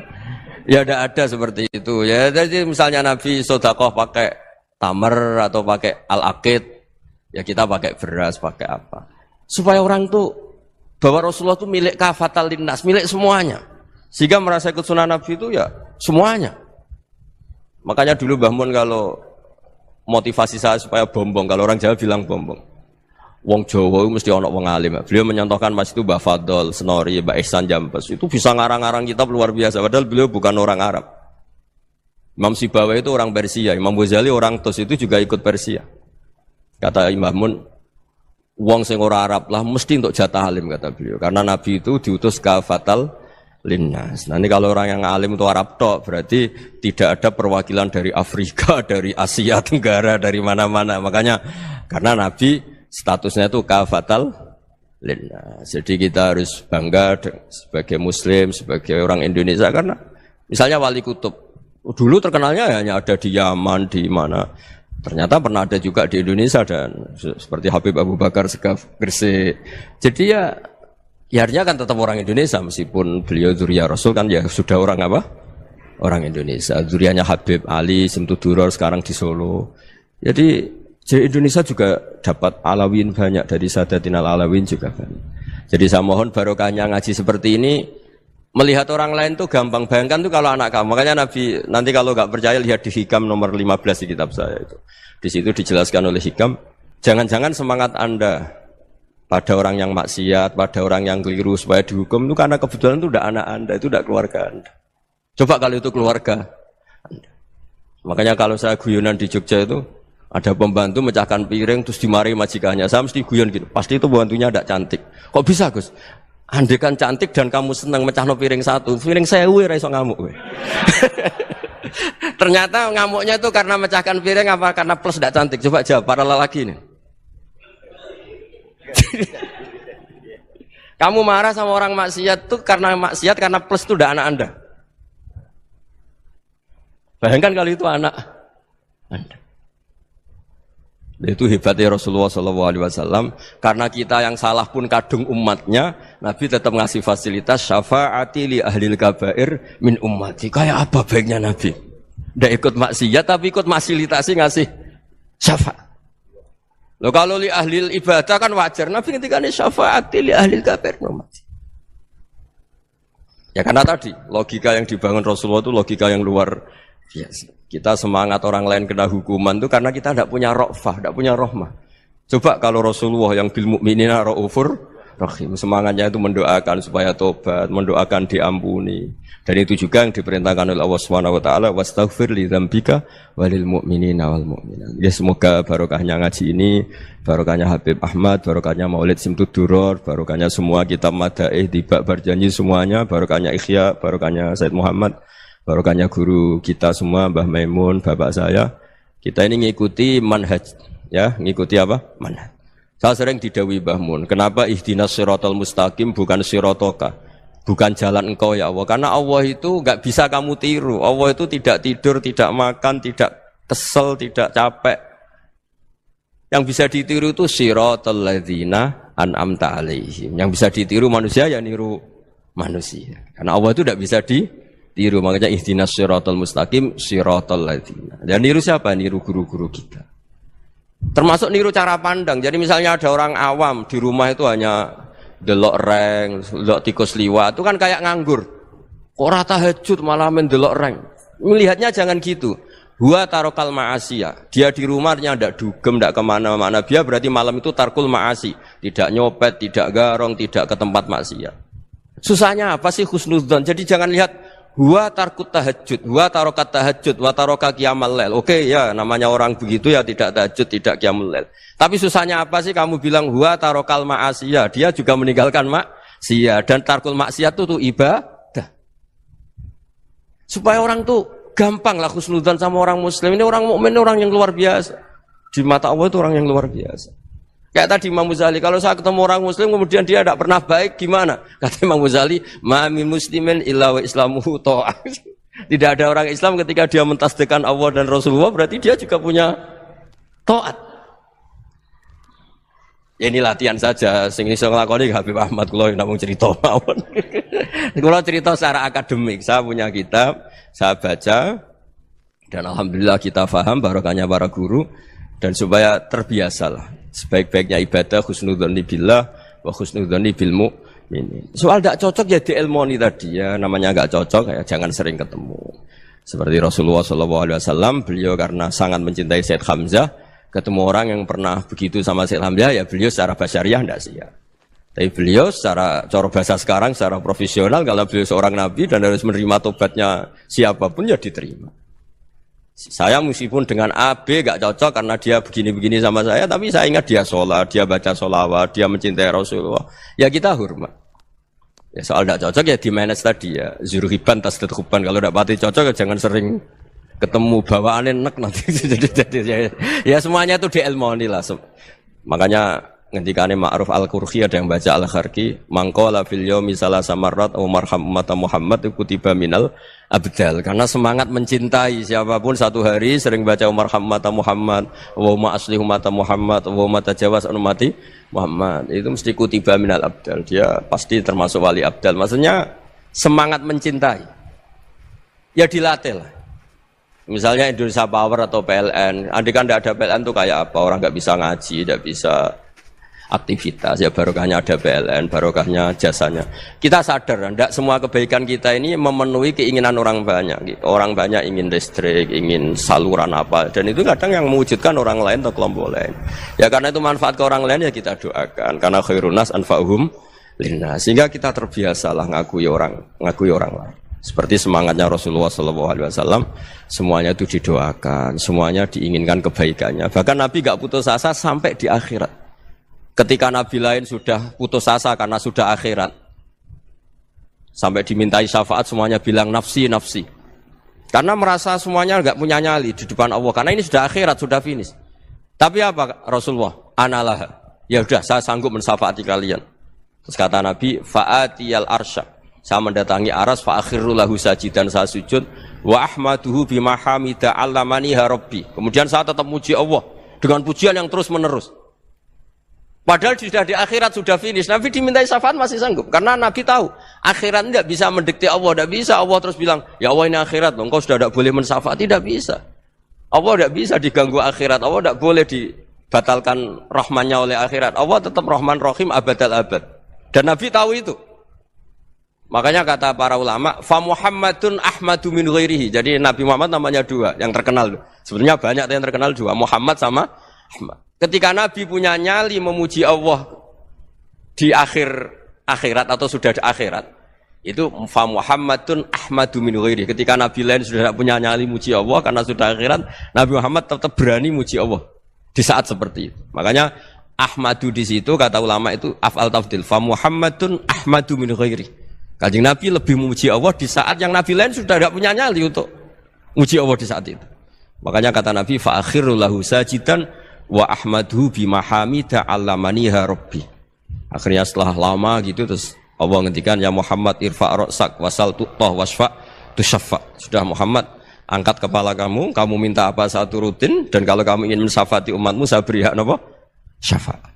Ya tidak ada seperti itu. Ya jadi misalnya Nabi sedekah pakai tamar atau pakai al-aqid, ya kita pakai beras, pakai apa. Supaya orang tuh bahwa Rasulullah itu milik kafatal linnas, milik semuanya. Sehingga merasa ikut sunnah Nabi itu ya semuanya. Makanya dulu Mbah Mun kalau motivasi saya supaya bombong, kalau orang Jawa bilang bombong. Wong Jawa mesti ono wong alim. Beliau menyontohkan mas itu Mbah Fadol, Senori, Mbah Ihsan Jambes. Itu bisa ngarang-ngarang kitab luar biasa. Padahal beliau bukan orang Arab. Imam Sibawai itu orang Persia. Imam Ghazali orang Tos itu juga ikut Persia. Kata Imam Mun, wong sing ora Arab lah mesti untuk jatah alim kata beliau. Karena Nabi itu diutus kafatal linnas. Nanti kalau orang yang alim itu Arab tok, berarti tidak ada perwakilan dari Afrika, dari Asia Tenggara, dari mana-mana. Makanya karena Nabi statusnya itu kafatal linnas. Jadi kita harus bangga sebagai Muslim, sebagai orang Indonesia karena misalnya Wali Kutub dulu terkenalnya hanya ada di Yaman, di mana. Ternyata pernah ada juga di Indonesia dan seperti Habib Abu Bakar Segaf Gresik. Jadi ya artinya kan tetap orang Indonesia meskipun beliau dzurriyyah Rasul kan ya sudah orang apa? Orang Indonesia. Dzurriyyahnya Habib Ali Simtuduror sekarang di Solo. Jadi Indonesia juga dapat alawin banyak dari Sadatinal Alawin juga banyak. Jadi saya mohon barokahnya ngaji seperti ini. Melihat orang lain tuh gampang, bayangkan tuh kalau anak kamu. Makanya Nabi, nanti kalau nggak percaya lihat di Hikam nomor 15 di kitab saya itu. Di situ dijelaskan oleh Hikam, jangan-jangan semangat Anda pada orang yang maksiat, pada orang yang keliru supaya dihukum itu karena kebetulan itu udah anak Anda, itu udah keluarga Anda. Coba kalau itu keluarga Anda. Makanya kalau saya guyonan di Jogja itu, ada pembantu mecahkan piring terus dimarahi majikannya. Saya mesti guyon gitu, pasti itu pembantunya tidak cantik. Kok bisa Gus? Andai kan cantik dan kamu senang mecahno piring satu, piring 1000 ora iso ngamuk kowe. Ternyata ngamuknya itu karena mecahkan piring apa karena plus tidak cantik? Coba jawab para lelaki ini. Kamu marah sama orang maksiat tuh karena maksiat karena plus itu udah anak Anda. Bayangkan kalau itu anak Anda. Itu hebatnya Rasulullah SAW. Karena kita yang salah pun kadung umatnya, Nabi tetap ngasih fasilitas syafaati li ahlil kabair min ummati. Kayak apa baiknya Nabi? Tidak ikut maksiat tapi ikut fasilitasi ngasih syafaat. Loh kalau li ahlil ibadah kan wajar. Nabi ketika ini syafaati li ahlil kabair min ummati. Ya karena tadi logika yang dibangun Rasulullah itu logika yang luar biasa. Kita semangat orang lain kena hukuman itu karena kita tidak punya ra'fah, tidak punya rahmah. Coba kalau Rasulullah yang bil mu'minina ra'ufur rahim, semangatnya itu mendoakan supaya tobat, mendoakan diampuni. Dan itu juga yang diperintahkan oleh Allah Subhanahu wa taala, wastaghfir li dzambika walil mu'minina wal mu'minat. Ya semoga barokahnya ngaji ini, barokahnya Habib Ahmad, barokahnya Maulid Simtuduror, barokahnya semua kitab Madaih, Tiba Berjanji semuanya, barokahnya Ikhya, barokahnya Said Muhammad, barokahnya guru kita semua, Mbah Maimun, bapak saya. Kita ini ngikuti manhaj, ya, ngikuti apa? Manhaj. Saya sering didhawuhi Mbah Mun, kenapa ihdinas siratal mustaqim bukan siratoka? bukan jalan engkau ya Allah. Karena Allah itu enggak bisa kamu tiru. Allah itu tidak tidur, tidak makan, tidak kesel, tidak capek. Yang bisa ditiru itu siratal ladzina an'amta alaihim. Yang bisa ditiru manusia ya niru manusia. Karena Allah itu tidak bisa ditiru. Makanya ihdinas siratal mustaqim siratal ladzina. Dan niru siapa? Niru guru-guru kita. Termasuk niru cara pandang. Jadi misalnya ada orang awam di rumah itu hanya delok reng, delok tikus liwat, itu kan kayak nganggur. Kok ora tahajud malah mendelok reng. Melihatnya jangan gitu. Huwa tarokal ma'asiyah. Dia di rumahnya tidak dugem, tidak kemana-mana. Dia berarti malam itu tarkul ma'asi. Tidak nyopet, tidak garong, tidak ke tempat maksiat. Susahnya apa sih husnudzon? Jadi jangan lihat huwa tarkut tahajud, huwa tarokat tahajud, wa taroka qiyamul lail. Oke ya, namanya orang begitu ya tidak tahajud, tidak qiyamul lail. Tapi susahnya apa sih kamu bilang huwa tarokal ma'asiyah? Dia juga meninggalkan maksiat. Dan tarkul maksiat itu ibadah. Supaya orang tuh gampang lah husnudzon sama orang muslim. Ini orang mukmin, orang yang luar biasa. Di mata Allah itu orang yang luar biasa. Kayak tadi Imam Ghazali, kalau saya ketemu orang muslim kemudian dia tidak pernah baik, gimana? Kata Imam Ghazali, ma min muslimin illa wa islamuhu ta'ah. Tidak ada orang Islam ketika dia mentasdihkan Allah dan Rasulullah, berarti dia juga punya taat. Ya ini latihan saja, sing iso nglakoni Habib Ahmad kula namung cerita mawon. Kula cerita secara akademik, saya punya kitab, saya baca dan alhamdulillah kita paham barokahnya para guru dan supaya terbiasalah sebaik-baiknya ibadah husnudzon billah wa husnudzon bil mu'minin. Soal tidak cocok ya diilmoni tadi ya, namanya enggak cocok ya jangan sering ketemu. Seperti Rasulullah SAW, beliau karena sangat mencintai Said Hamzah, ketemu orang yang pernah begitu sama Said Hamzah ya beliau secara basyariah tidak siap. Tapi beliau secara cara bahasa sekarang, secara profesional, kalau beliau seorang nabi dan harus menerima tobatnya siapapun ya diterima. Saya meskipun dengan A, B gak cocok karena dia begini-begini sama saya, tapi saya ingat dia sholat, dia baca sholawat, dia mencintai Rasulullah. Ya kita hormat. Ya soal gak cocok ya di manage tadi ya. Zurhiban tas tetkuban, kalau gak pati cocok ya jangan sering ketemu bawaannya enak nanti. Ya semuanya itu diilmoni lah. Makanya ngendikane Ma'ruf Al-Qurhi ada yang baca Al-Kharqi, mangqala fil yaumi salasa marrat wa marham ummata Muhammad kutiba minal abdal. Karena semangat mencintai siapapun satu hari sering baca marham ummata Muhammad wa ma asli ummata Muhammad wa ma tajawaz an ummati Muhammad, itu mesti kutiba minal abdal. Dia pasti termasuk wali abdal. Maksudnya semangat mencintai ya dilatih lah. Misalnya Indonesia Power atau PLN, andai kan tidak ada PLN itu kayak apa? Orang nggak bisa ngaji, tidak bisa aktivitas, ya barokahnya ada PLN, barokahnya jasanya. Kita sadar, tidak semua kebaikan kita ini memenuhi keinginan orang banyak. Orang banyak ingin listrik, ingin saluran apa, dan itu kadang yang mewujudkan orang lain atau kelompok lain. Ya karena itu manfaat ke orang lain ya kita doakan. Karena khairun nas anfa'uhum linnas. Sehingga kita terbiasalah ngakui orang lain. Seperti semangatnya Rasulullah SAW, semuanya itu didoakan, semuanya diinginkan kebaikannya. Bahkan Nabi gak putus asa sampai di akhirat. Ketika Nabi lain sudah putus asa karena sudah akhirat, sampai dimintai syafaat semuanya bilang nafsi, nafsi. Karena merasa semuanya enggak punya nyali di depan Allah. Karena ini sudah akhirat, sudah finish. Tapi apa Rasulullah? Analah. Ya sudah, saya sanggup mensyafaati kalian. Terus kata Nabi, fa'atiyal arsya. Saya mendatangi aras, fa'akhiru lahu sajidan, saya sujud. Wa ahmaduhu bimahamida allamaniha rabbi. Kemudian saya tetap muji Allah dengan pujian yang terus menerus. Padahal sudah di akhirat, sudah finish. Nabi dimintai syafaat masih sanggup. Karena Nabi tahu, akhirat tidak bisa mendikte Allah. Tidak bisa Allah terus bilang, ya Allah ini akhirat loh, engkau sudah tidak boleh mensyafaat. Tidak bisa. Allah tidak bisa diganggu akhirat. Allah tidak boleh dibatalkan rahmannya oleh akhirat. Allah tetap rahman rahim abadal abad. Dan Nabi tahu itu. Makanya kata para ulama, fa Muhammadun ahmadu min ghairihi. Jadi Nabi Muhammad namanya dua, yang terkenal. Sebenarnya banyak yang terkenal dua, Muhammad sama Ahmad. Ketika Nabi punya nyali memuji Allah di akhirat atau sudah di akhirat, itu fa Muhammadun ahmadu min ghairihi. Ketika Nabi lain sudah tidak punya nyali muji Allah karena sudah akhirat, Nabi Muhammad tetap berani muji Allah di saat seperti itu. Makanya ahmadu di situ kata ulama itu af'al tafdil, fa Muhammadun ahmadu min ghairihi. Kanjeng Nabi lebih memuji Allah di saat yang Nabi lain sudah tidak punya nyali untuk muji Allah di saat itu. Makanya kata Nabi fa akhiru lahu sajidan wa ahmadhu bimahamida allamaniha rabbi. Akhirnya setelah lama gitu terus Allah ngendikan ya Muhammad irfa' ra'sak wasal tu'tah wasfa' tusyaffa. Sudah Muhammad, angkat kepala kamu minta apa saya turutin, dan kalau kamu ingin mensyafaati umatmu saya beri hak apa? Syafaat.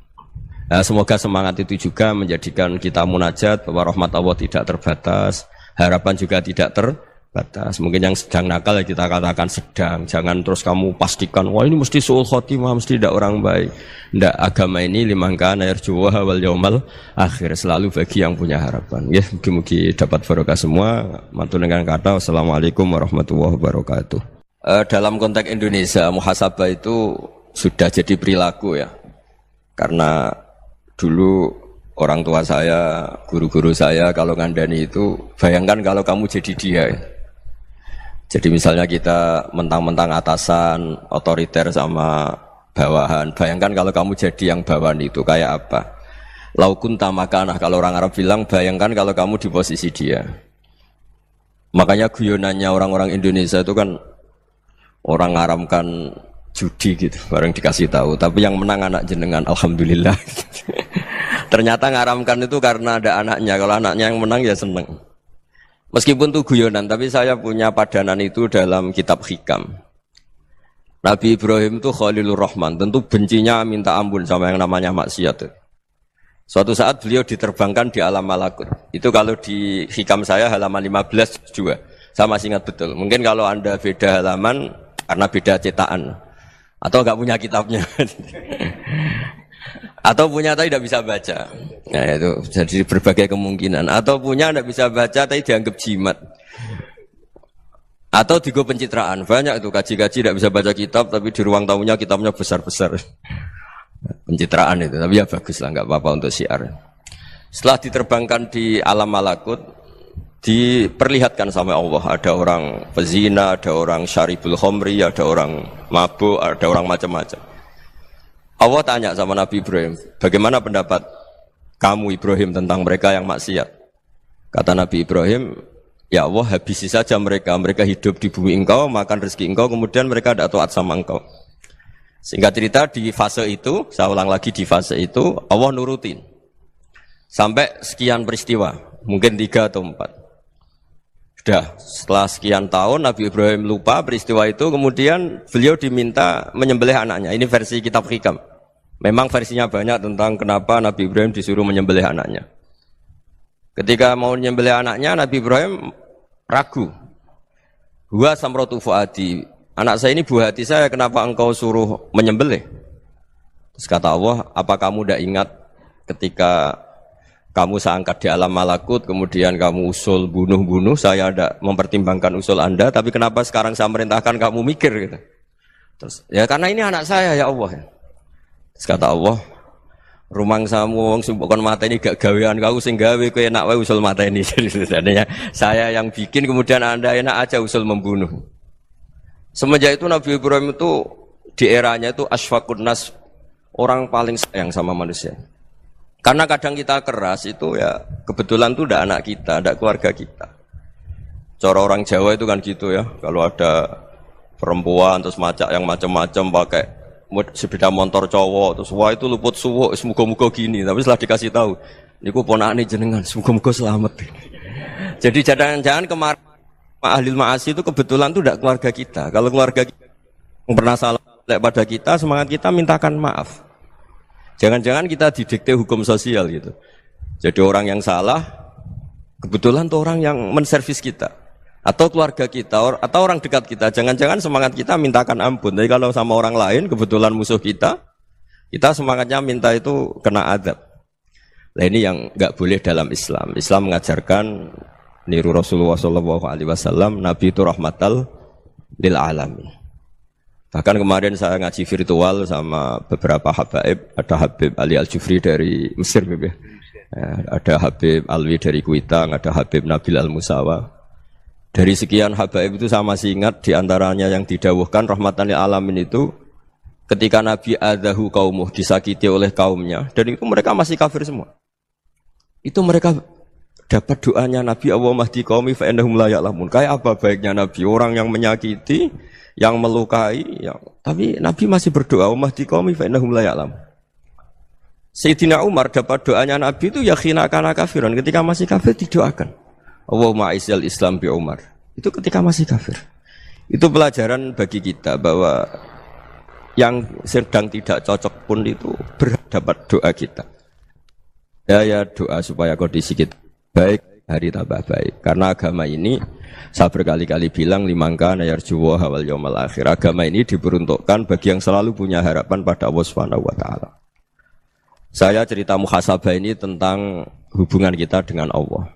Nah, semoga semangat itu juga menjadikan kita munajat bahwa rahmat Allah tidak terbatas, harapan juga tidak terbatas. Mungkin yang sedang nakal ya kita katakan sedang, jangan terus kamu pastikan wah ini mesti suul khotimah, mesti tidak orang baik. Tidak, agama ini liman kana yarjuha wal yaumal akhir, selalu bagi yang punya harapan. Ya, mugi-mugi dapat barokah semua. Matur dengan kata wassalamualaikum warahmatullahi wabarakatuh. Dalam konteks Indonesia, muhasabah itu sudah jadi perilaku ya. Karena dulu orang tua saya, guru-guru saya kalau ngandani itu, bayangkan kalau kamu jadi dia. Jadi misalnya kita mentang-mentang atasan, otoriter sama bawahan. Bayangkan kalau kamu jadi yang bawahan itu kayak apa? Laukun tamakanah, kalau orang Arab bilang, bayangkan kalau kamu di posisi dia. Makanya guyonannya orang-orang Indonesia itu kan orang ngaramkan judi gitu, bareng dikasih tahu. Tapi yang menang anak jenengan, alhamdulillah. Ternyata ngaramkan itu karena ada anaknya. Kalau anaknya yang menang ya seneng. Meskipun itu guyonan, tapi saya punya padanan itu dalam kitab Hikam. Nabi Ibrahim itu Khalilur Rahman, tentu bencinya minta ampun sama yang namanya maksiat. Suatu saat beliau diterbangkan di alam malakut. Itu kalau di Hikam saya halaman 15 juga. Saya masih ingat betul. Mungkin kalau Anda beda halaman karena beda cetakan. Atau enggak punya kitabnya. Atau punya tapi tidak bisa baca. Nah itu jadi berbagai kemungkinan. Atau punya tidak bisa baca tapi dianggap jimat. Atau digo pencitraan. Banyak itu kaji-kaji tidak bisa baca kitab tapi di ruang tamunya kitabnya besar-besar. Pencitraan itu. Tapi ya bagus lah, enggak apa-apa untuk syiar. Setelah diterbangkan di alam malakut, diperlihatkan sama Allah, ada orang pezina, ada orang syaribul khomri, ada orang mabuk, ada orang macam-macam. Allah tanya sama Nabi Ibrahim, bagaimana pendapat kamu Ibrahim tentang mereka yang maksiat? Kata Nabi Ibrahim, ya Allah habisi saja mereka, mereka hidup di bumi engkau, makan rezeki engkau, kemudian mereka tidak taat sama engkau. Singkat cerita di fase itu, saya ulang lagi di fase itu, Allah nurutin. Sampai sekian peristiwa, mungkin 3 atau 4. Sudah, setelah sekian tahun Nabi Ibrahim lupa peristiwa itu, kemudian beliau diminta menyembelih anaknya. Ini versi kitab Hikam. Memang versinya banyak tentang kenapa Nabi Ibrahim disuruh menyembelih anaknya. Ketika mau menyembelih anaknya, Nabi Ibrahim ragu. Huwa samratu fuadi. Anak saya ini buah hati saya, kenapa engkau suruh menyembelih? Terus kata Allah, apa kamu tidak ingat ketika kamu saya angkat di alam malakut, kemudian kamu usul bunuh-bunuh, saya tidak mempertimbangkan usul Anda, tapi kenapa sekarang saya merintahkan kamu mikir gitu. Terus, ya karena ini anak saya ya Allah. Terus kata Allah, rumang samu wong sumpukon mata ini gak gawean kau sing gawe kowe enak wae usul mata ini. Jadi sebenarnya saya yang bikin, kemudian Anda enak aja usul membunuh. Semenjak itu Nabi Ibrahim itu di eranya itu asfaqun nas, orang paling sayang sama manusia. Karena kadang kita keras itu ya kebetulan itu udah anak kita, ada keluarga kita. Cara orang Jawa itu kan gitu ya. Kalau ada perempuan terus macak yang macam-macam pakai sepeda motor cowok terus wah itu luput suwuk, semoga-moga gini. Tapi setelah dikasih tahu, niku ponakane jenengan, semoga-moga selamat. Jadi jangan-jangan kemarin ahli ma'asi itu kebetulan itu tidak keluarga kita. Kalau keluarga kita yang pernah salah pada kita, semangat kita mintakan maaf. Jangan-jangan kita didikte hukum sosial gitu. Jadi orang yang salah, kebetulan itu orang yang menservis kita. Atau keluarga kita, atau orang dekat kita. Jangan-jangan semangat kita mintakan ampun. Tapi kalau sama orang lain, kebetulan musuh kita semangatnya minta itu kena adab. Nah ini yang enggak boleh dalam Islam. Islam mengajarkan niru Rasulullah SAW, Nabi itu rahmatal lil alamin. Bahkan kemarin saya ngaji virtual sama beberapa habaib, ada Habib Ali Al-Jufri dari Mesir, ya, ada Habib Alwi dari Kuitang, ada Habib Nabil Al-Musawa. Dari sekian habaib itu saya masih ingat diantaranya yang didawuhkan rahmatan lil alamin itu ketika Nabi adahu kaumuh, disakiti oleh kaumnya, dan itu mereka masih kafir semua. Itu mereka dapat doanya Nabi Allah mahdi qaumi fa innahum la ya'lamun. Kayak apa baiknya Nabi, orang yang menyakiti, yang melukai, tapi Nabi masih berdoa mahdi qaumi fa innahum la ya'lamun. Sayyidina Umar dapat doanya Nabi itu ya khina kana kafiran, ketika masih kafir didoakan. Allahumma a'izzal Islam bi Umar. Itu ketika masih kafir. Itu pelajaran bagi kita bahwa yang sedang tidak cocok pun itu berdapat doa kita. Ya doa supaya kondisi kita baik, hari tambah baik. Karena agama ini saya berkali-kali bilang limangka nayarjuwa hawal yawmal akhir. Agama ini diperuntukkan bagi yang selalu punya harapan pada Allah Subhanahu wa taala. Saya cerita muhasabah ini tentang hubungan kita dengan Allah.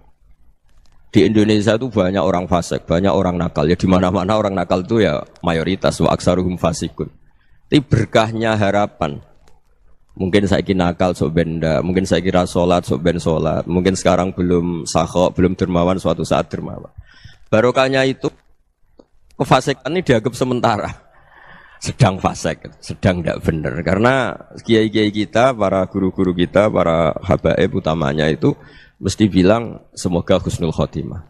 Di Indonesia itu banyak orang fasik, banyak orang nakal. Ya di mana-mana orang nakal itu ya mayoritas wa aksaruhum fasikun. Tapi berkahnya harapan. Mungkin saya kira nakal sok benda, mungkin saya kira sholat sok ben sholat, mungkin sekarang belum sakhok, belum dermawan, suatu saat dermawan. Barokahnya itu kefasikan ini dianggap sementara. Sedang fasik, sedang tidak benar. Karena kiai-kiai kita, para guru-guru kita, para habaib utamanya itu mesti bilang semoga husnul khotimah.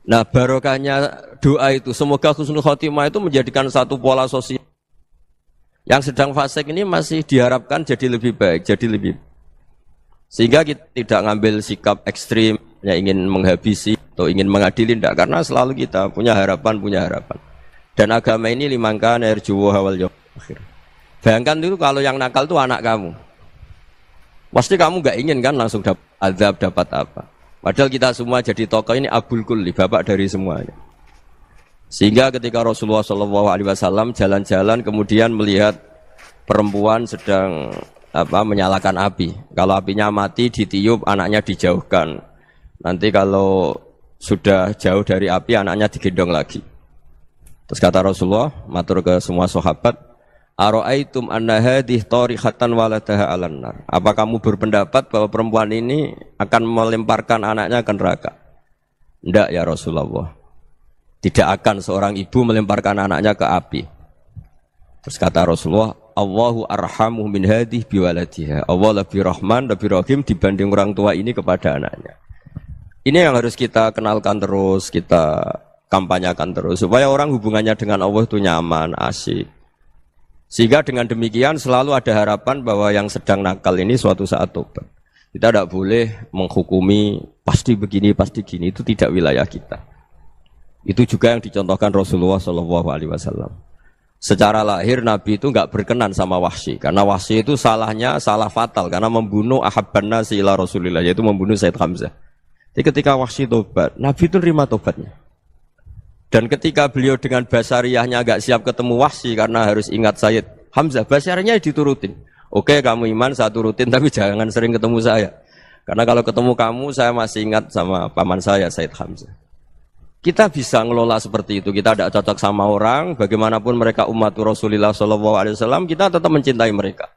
Nah barokahnya doa itu, semoga husnul khotimah itu menjadikan satu pola sosial. Yang sedang fasik ini masih diharapkan jadi lebih baik, jadi lebih. Sehingga kita tidak ngambil sikap ekstrim, yang ingin menghabisi atau ingin mengadili, tidak. Karena selalu kita punya harapan, Dan agama ini limangka nerjuwa hawal yawm akhir. Bayangkan itu kalau yang nakal itu anak kamu. Pasti kamu nggak ingin kan langsung dapat azab, dapat apa. Padahal kita semua jadi tokoh ini abul kulli, bapak dari semuanya. Sehingga ketika Rasulullah SAW jalan-jalan kemudian melihat perempuan sedang menyalakan api. Kalau apinya mati ditiup, anaknya dijauhkan. Nanti kalau sudah jauh dari api, anaknya digendong lagi. Terus kata Rasulullah, matur ke semua sahabat, Aro'aitum anna hadih tarihatan waladaha alan nar. Apa kamu berpendapat bahwa perempuan ini akan melemparkan anaknya ke neraka? Tidak ya Rasulullah. Tidak akan seorang ibu melemparkan anaknya ke api. Terus kata Rasulullah, Allahu arhamu min hadih biwaladiha. Allah lebih rahman, lebih rahim dibanding orang tua ini kepada anaknya. Ini yang harus kita kenalkan terus, kita kampanyakan terus supaya orang hubungannya dengan Allah itu nyaman, asik. Sehingga dengan demikian selalu ada harapan bahwa yang sedang nakal ini suatu saat tobat. Kita tidak boleh menghukumi pasti begini, pasti gini, itu tidak wilayah kita. Itu juga yang dicontohkan Rasulullah SAW. Secara lahir Nabi itu enggak berkenan sama Wahsy, karena Wahsy itu salahnya salah fatal karena membunuh ahabban nasi ila Rasulillah, yaitu membunuh Said Hamzah. Jadi ketika Wahsy tobat, Nabi itu terima tobatnya. Dan ketika beliau dengan basariyahnya agak siap ketemu Wahsy karena harus ingat Sayyid Hamzah, basariyahnya diturutin. Oke, kamu iman, saya turutin, tapi jangan sering ketemu saya. Karena kalau ketemu kamu, saya masih ingat sama paman saya, Sayyid Hamzah. Kita bisa ngelola seperti itu. Kita tidak cocok sama orang, bagaimanapun mereka umat Rasulullah SAW, kita tetap mencintai mereka.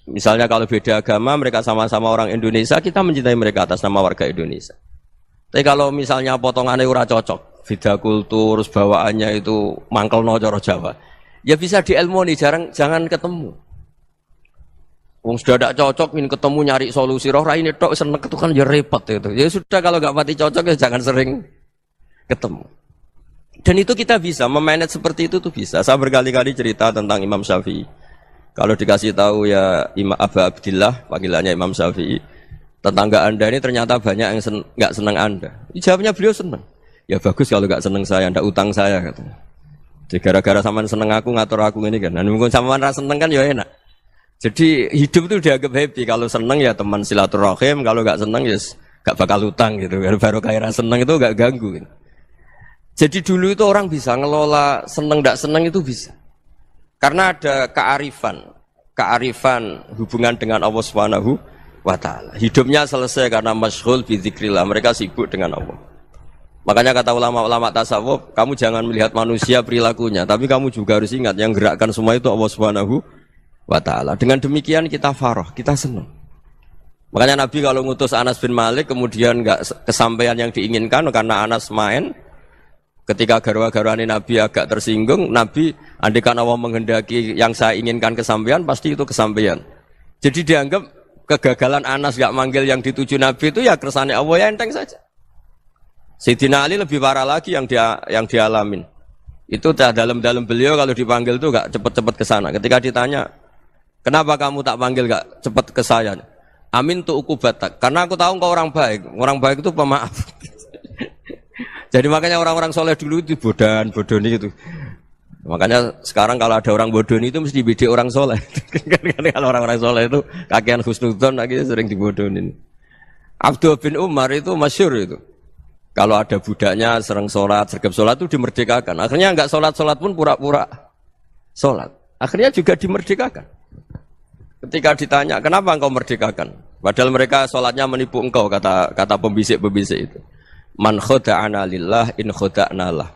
Misalnya kalau beda agama, mereka sama-sama orang Indonesia, kita mencintai mereka atas nama warga Indonesia. Tapi kalau misalnya potongannya ora cocok, beda kultur, bawaannya itu mangkel no cara Jawa, ya bisa diilmoni, jangan ketemu. Wong sudah tidak cocok, ingin ketemu nyari solusi. Roh ini tok seneng itu kan ya repot itu. Ya sudah kalau nggak pati cocok ya jangan sering ketemu. Dan itu kita bisa memanage seperti itu tuh bisa. Saya berkali-kali cerita tentang Imam Syafi'i. Kalau dikasih tahu ya Imam Abu Abdillah, panggilannya Imam Syafi'i, tetangga anda ini ternyata banyak yang nggak senang anda. Jawabnya beliau senang. Ya bagus kalau nggak senang saya, ndak utang saya katanya. Jadi gara-gara sampean seneng aku ngatur aku ini kan. Dan mungkin sampean ra seneng kan ya enak. Jadi hidup itu dianggap happy. Kalau seneng ya teman silaturahim, kalau nggak seneng ya nggak bakal utang gitu. Baru kayak seneng itu nggak ganggu. Gitu. Jadi dulu itu orang bisa ngelola seneng ndak seneng itu bisa. Karena ada kearifan hubungan dengan Allah Subhanahu wa taala. Hidupnya selesai karena masyghul bi dzikrillah. Mereka sibuk dengan Allah. Makanya kata ulama-ulama tasawuf, kamu jangan melihat manusia perilakunya, tapi kamu juga harus ingat yang gerakkan semua itu Allah Subhanahu wa taala. Dengan demikian kita farah, kita senang. Makanya Nabi kalau ngutus Anas bin Malik kemudian enggak kesampaian yang diinginkan karena Anas main, ketika garwa-garwane Nabi agak tersinggung, Nabi andikan Allah menghendaki yang saya inginkan kesampaian, pasti itu kesampaian. Jadi dianggap kegagalan Anas enggak manggil yang dituju Nabi itu ya kersane Allah, ya enteng saja. Sayyidina Ali lebih parah lagi yang dialamin. Itu dalam beliau kalau dipanggil itu enggak cepat-cepat ke sana. Ketika ditanya, Kenapa kamu tak panggil gak cepat ke saya? Amin tu ukubatak. Karena aku tahu engkau orang baik. Orang baik itu pemaaf. Jadi makanya orang-orang soleh dulu itu bodoni itu. Makanya sekarang kalau ada orang bodoni itu mesti bidik orang soleh. Kalau orang-orang soleh itu kakean husnudzon lagi sering dibodonin. Abdul bin Umar itu masyhur itu. Kalau ada budaknya sering sholat, sergap sholat itu dimerdekakan. Akhirnya enggak sholat pun pura-pura sholat. Akhirnya juga dimerdekakan. Ketika ditanya, kenapa engkau merdekakan? Padahal mereka sholatnya menipu engkau, kata pembisik-pembisik itu. Man khoda'ana lillah in khoda'na lah.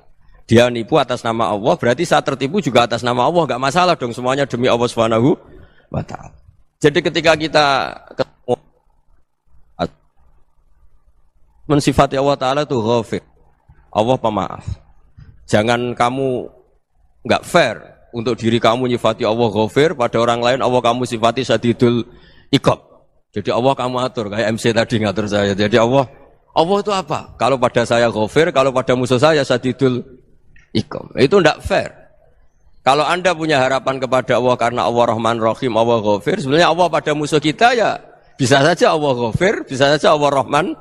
Dia nipu atas nama Allah, berarti saat tertipu juga atas nama Allah. Enggak masalah dong, semuanya demi Allah Subhanahu wa ta'ala. Jadi ketika kita ketemu mensifati Allah Ta'ala itu ghafir. Allah pemaaf. Jangan kamu enggak fair untuk diri kamu nyifati Allah ghafir, pada orang lain Allah kamu sifati syadidul iqab. Jadi Allah kamu atur, kayak MC tadi ngatur saya. Jadi Allah itu apa? Kalau pada saya ghafir, kalau pada musuh saya syadidul iqab. Itu enggak fair. Kalau Anda punya harapan kepada Allah karena Allah Rahman Rahim, Allah ghafir, sebenarnya Allah pada musuh kita ya bisa saja Allah ghafir, bisa saja Allah Rahman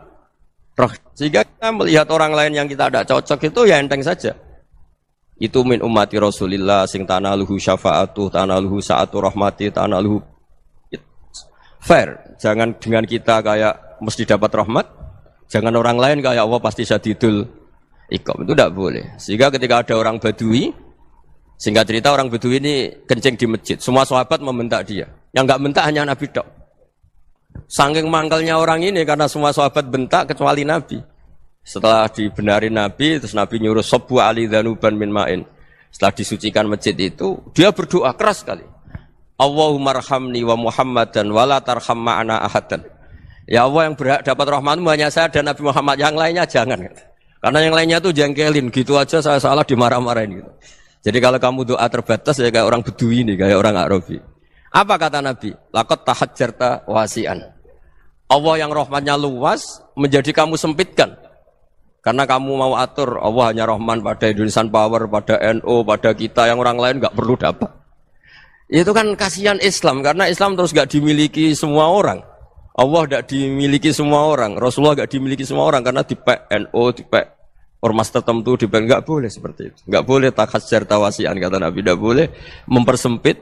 Rahim. Sehingga kita melihat orang lain yang kita tidak cocok itu ya enteng saja. Itu min ummati Rasulillah sing tanaluhu syafa'atuh, tanaluhu sa'atu rahmati, tanaluhu fair. Jangan dengan kita kayak mesti dapat rahmat. Jangan orang lain kayak Allah pasti syadidul iqab. Itu tidak boleh. Sehingga ketika ada orang Badui, singkat cerita orang Badui ini kencing di masjid. Semua sahabat membentak dia. Yang enggak bentak hanya Nabi tok. Saking mangkelnya orang ini karena semua sahabat bentak kecuali Nabi. Setelah dibenarin Nabi, terus Nabi nyuruh sabbu ali dhanuban min ma'in. Setelah disucikan masjid itu, dia berdoa keras sekali. Allahumma arhamni wa Muhammadan wa la tarham ma'ana ahadan. Ya Allah, yang berhak dapat rahmatmu hanya saya dan Nabi Muhammad, yang lainnya jangan. Karena yang lainnya tuh jengkelin, gitu aja saya salah dimarah-marahin gitu. Jadi kalau kamu doa terbatas ya kayak orang Bedui ini, kayak orang Arabi. Apa kata Nabi? Laqad tahajjarta wasi'an. Allah yang rahmatnya luas menjadi kamu sempitkan. Karena kamu mau atur Allah hanya Rahman pada Indonesian Power, pada NU, pada kita yang orang lain enggak perlu dapat. Itu kan kasihan Islam karena Islam terus enggak dimiliki semua orang. Allah enggak dimiliki semua orang, Rasulullah enggak dimiliki semua orang karena di NU, di ormas tertentu, di enggak boleh seperti itu. Enggak boleh takhasyar tawasian kata Nabi, enggak boleh mempersempit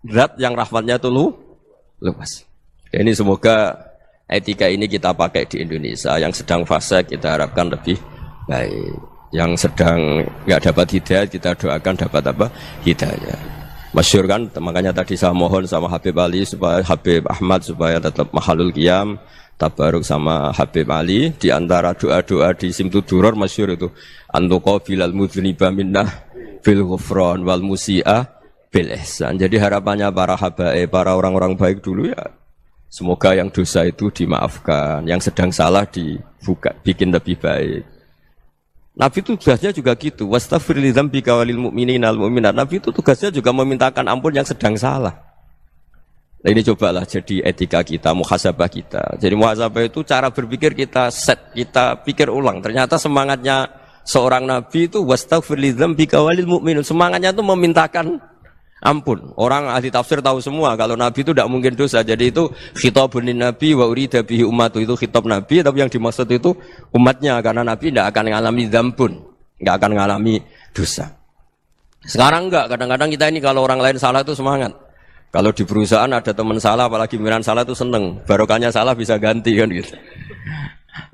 zat yang rahmatnya itu luas. Ini semoga etika ini kita pakai di Indonesia. Yang sedang fase kita harapkan lebih baik. Yang sedang nggak dapat hidayah kita doakan dapat apa? Hidayah. Masyhur kan, makanya tadi saya mohon sama Habib Ali supaya Habib Ahmad supaya tetap mahalul qiyam, tabaruk sama Habib Ali. Di antara doa-doa di Simtuduror masyhur itu antuqabilal mudhniba minnah bil ghufran wal musi'ah bil ihsan. Jadi harapannya para habaib, para orang-orang baik dulu ya semoga yang dosa itu dimaafkan, yang sedang salah dibuka, bikin lebih baik. Nabi itu tugasnya juga gitu. Wastaghfir li dzambika walil mu'minina wal mu'minat. Nabi itu tugasnya juga memintakan ampun yang sedang salah. Nah ini cobalah jadi etika kita, muhasabah kita. Jadi muhasabah itu cara berpikir kita set, kita pikir ulang. Ternyata semangatnya seorang nabi itu wastaghfir li dzambika walil mu'minun. Semangatnya itu memintakan ampun. Orang ahli tafsir tahu semua kalau Nabi itu tidak mungkin dosa. Jadi itu khitabun Nabi wa urida bihi ummatu, itu khitab Nabi tapi yang dimaksud itu umatnya karena Nabi tidak akan mengalami dzambun, tidak akan mengalami dosa. Sekarang enggak, kadang-kadang kita ini kalau orang lain salah itu semangat. Kalau di perusahaan ada teman salah apalagi pimpinan salah itu seneng. Barokahnya salah bisa ganti kan gitu.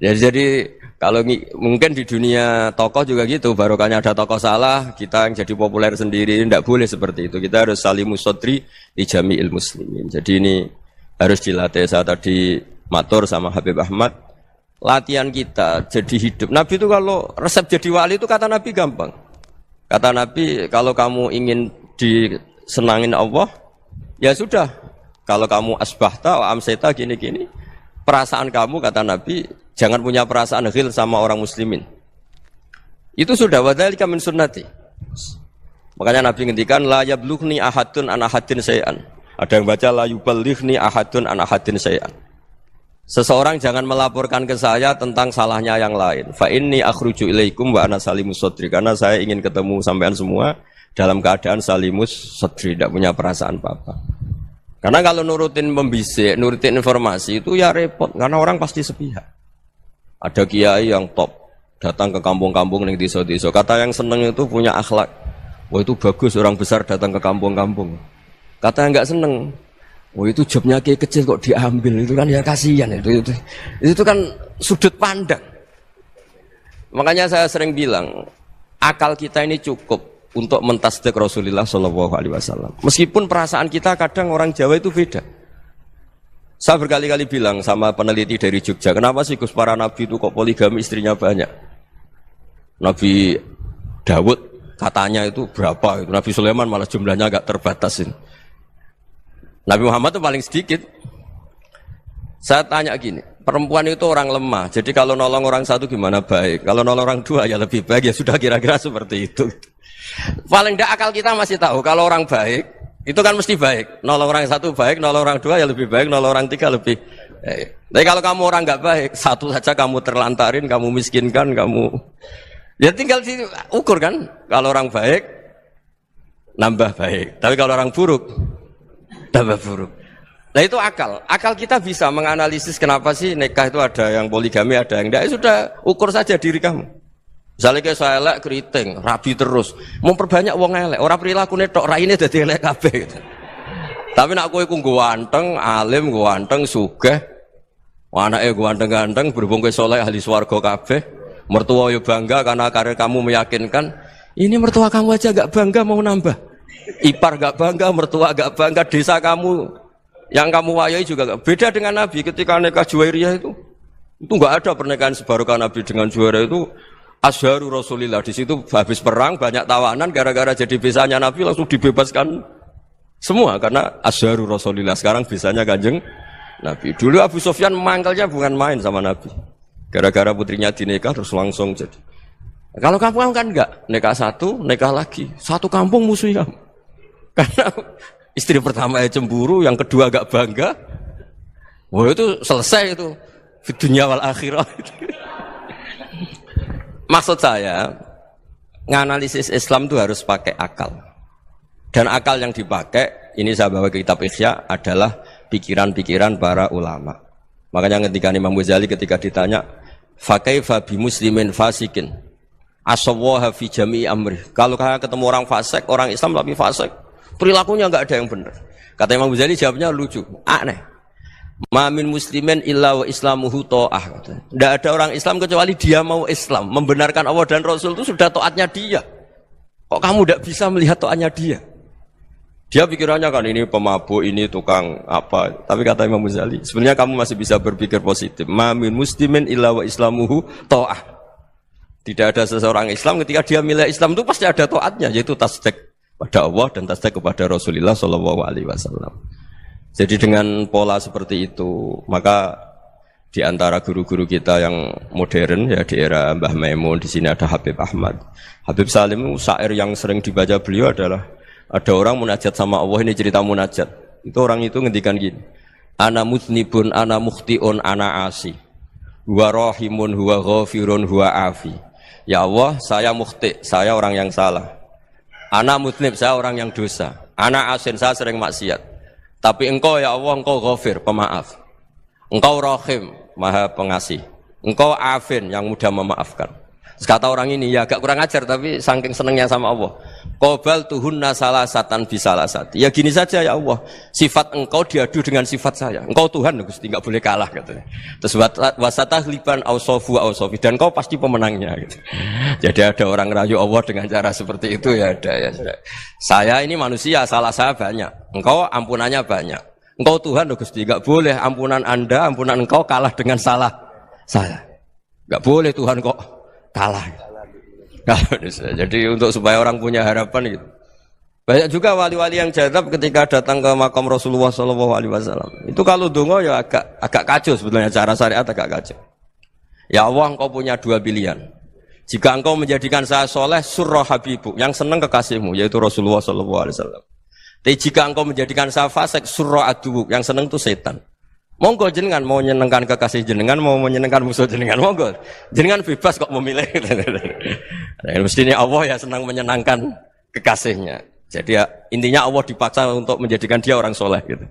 Jadi kalau mungkin di dunia tokoh juga gitu, barokahnya ada tokoh salah, kita yang jadi populer sendiri, tidak boleh seperti itu. Kita harus salimus sodri di jami'il muslimin. Jadi ini harus dilatih. Saya tadi matur sama Habib Ahmad, latihan kita jadi hidup. Nabi itu kalau resep jadi wali itu kata Nabi gampang. Kata Nabi, kalau kamu ingin disenangin Allah, ya sudah. Kalau kamu asbahta wa amseta gini-gini, perasaan kamu kata Nabi, jangan punya perasaan ghil sama orang muslimin. Itu sudah wadzalika min sunnati. Makanya Nabi ngendikan la yablughni ahadun an ahadin syai'an. Ada yang baca la yuballighni ahadun an ahadin syai'an. Seseorang jangan melaporkan ke saya tentang salahnya yang lain. Fa inni akhruju ilaikum wa ana salimus sadri. Karena saya ingin ketemu sampean semua dalam keadaan salimus sadri, tidak punya perasaan apa-apa. Karena kalau nurutin pembisik, nurutin informasi itu ya repot, karena orang pasti sepihak. Ada kiai yang top, datang ke kampung-kampung ning desa-desa. Kata yang seneng itu punya akhlak. Wah itu bagus orang besar datang ke kampung-kampung. Kata yang enggak seneng, wah itu jobnya kiai kecil kok diambil, itu kan ya kasihan itu kan sudut pandang. Makanya saya sering bilang, akal kita ini cukup untuk mentasdik Rasulullah Shallallahu Alaihi Wasallam. Meskipun perasaan kita kadang orang Jawa itu beda. Saya berkali-kali bilang sama peneliti dari Jogja, kenapa sih Gus para nabi itu kok poligami istrinya banyak? Nabi Dawud katanya itu berapa? Itu Nabi Sulaiman malah jumlahnya agak terbatas ini. Nabi Muhammad itu paling sedikit. Saya tanya gini, perempuan itu orang lemah, jadi kalau nolong orang satu gimana baik? Kalau nolong orang dua ya lebih baik, ya sudah kira-kira seperti itu. Paling tidak akal kita masih tahu kalau orang baik itu kan mesti baik. Nolong orang satu baik, nolong orang dua ya lebih baik, nolong orang tiga lebih baik. Tapi kalau kamu orang nggak baik, satu saja kamu terlantarin, kamu miskinkan, kamu ya tinggal diukur kan. Kalau orang baik nambah baik, tapi kalau orang buruk tambah buruk. Nah itu akal. Akal kita bisa menganalisis kenapa sih nikah itu ada yang poligami, ada yang enggak. Ya sudah, ukur saja diri kamu. Misalnya kayak saya elek keriting, rabi terus, memperbanyak wong elek, orang perilaku netok raine dadi elek kabeh gitu. Tapi nak kowe ku ganteng, alim, ganteng, sugih, anake ganteng-ganteng, berhubung kowe saleh ahli swarga kabeh, mertua yo bangga karena karir kamu meyakinkan, ini mertua kamu aja gak bangga mau nambah. Ipar gak bangga, mertua gak bangga, desa kamu yang kamu wayai juga gak. Beda dengan Nabi ketika nikah Juwairiyah itu gak ada pernikahan sebarokah Nabi dengan Juwairiyah itu. Azharu Rasulillah, di situ habis perang banyak tawanan gara-gara jadi besanya Nabi langsung dibebaskan semua karena Azharu Rasulillah. Sekarang besanya Kanjeng Nabi. Dulu Abu Sufyan mangkalnya bukan main sama Nabi. Gara-gara putrinya dinikah terus langsung jadi. Kalau kamu kan enggak, nikah satu, nikah lagi, satu kampung musuhnya. Karena istri pertama ya cemburu, yang kedua agak bangga. Wah itu selesai itu. Di dunia wal akhirah. Maksud saya, nganalisis Islam itu harus pakai akal. Dan akal yang dipakai, ini saya bawa ke kitab Ihya, adalah pikiran-pikiran para ulama. Makanya ketika Imam Ghazali ketika ditanya, fakaifa bi muslimin fasikin asawwaha fi jami'i amri. Kalau kalian ketemu orang fasik, orang Islam tapi fasik, perilakunya enggak ada yang benar. Kata Imam Ghazali jawabnya lucu, aneh. Ma min muslimin illa wa islamuhu ta'ah. Tidak ada orang Islam kecuali dia mau Islam, membenarkan Allah dan Rasul itu sudah taatnya dia. Kok kamu tidak bisa melihat taatnya dia? Dia pikirannya kan ini pemabuk, ini tukang apa. Tapi kata Imam Ghazali, sebenarnya kamu masih bisa berpikir positif. Ma min muslimin illa wa islamuhu ta'ah. Tidak ada seseorang Islam ketika dia milih Islam itu pasti ada taatnya, yaitu tasdik pada Allah dan tasdik kepada Rasulullah sallallahu alaihi wasallam. Jadi dengan pola seperti itu, maka di antara guru-guru kita yang modern ya di era Mbah Maimun, di sini ada Habib Ahmad. Habib Salim, syair yang sering dibaca beliau adalah ada orang munajat sama Allah, ini cerita munajat. Itu orang itu ngendikan gini, ana mutnibun, ana mukhtiun, ana asi. Huwa rahimun, huwa ghafirun, huwa afi. Ya Allah, saya mukhti, saya orang yang salah. Ana mutnib, saya orang yang dosa. Ana asin, saya sering maksiat. Tapi engkau ya Allah, engkau ghafir, pemaaf. Engkau rahim, maha pengasih. Engkau afin, yang mudah memaafkan. Kata orang ini, ya agak kurang ajar, tapi saking senengnya sama Allah. Qobal tuhunna salasatan bisalasati. Ya gini saja ya Allah, sifat engkau diadu dengan sifat saya. Engkau Tuhan, Gusti, enggak boleh kalah katanya. Terus wasatahliban ausofu ausofi, dan engkau pasti pemenangnya gitu. Jadi ada orang rayu Allah dengan cara seperti itu ya ada ya. Saya ini manusia, salah saya banyak. Engkau ampunannya banyak. Engkau Tuhan, Gusti, enggak boleh ampunan Anda, ampunan engkau kalah dengan salah saya. Enggak boleh Tuhan kok kalah. Jadi untuk supaya orang punya harapan gitu. Banyak juga wali-wali yang jadab ketika datang ke makam Rasulullah SAW. Itu kalau dongo ya agak kacau sebetulnya, cara syariat agak kacau. Ya Allah, engkau punya dua pilihan. Jika engkau menjadikan saya soleh, surah habibu, yang senang kekasihmu, yaitu Rasulullah SAW. Tapi jika engkau menjadikan saya fasik, surah adubu, yang senang itu setan. Monggo jenengan mau menyenangkan kekasih jenengan, mau menyenangkan musuh jenengan, monggo. Jenengan bebas kok memilih. Nah, mestinya Allah ya senang menyenangkan kekasihnya. Jadi ya, intinya Allah dipaksa untuk menjadikan dia orang soleh gitu.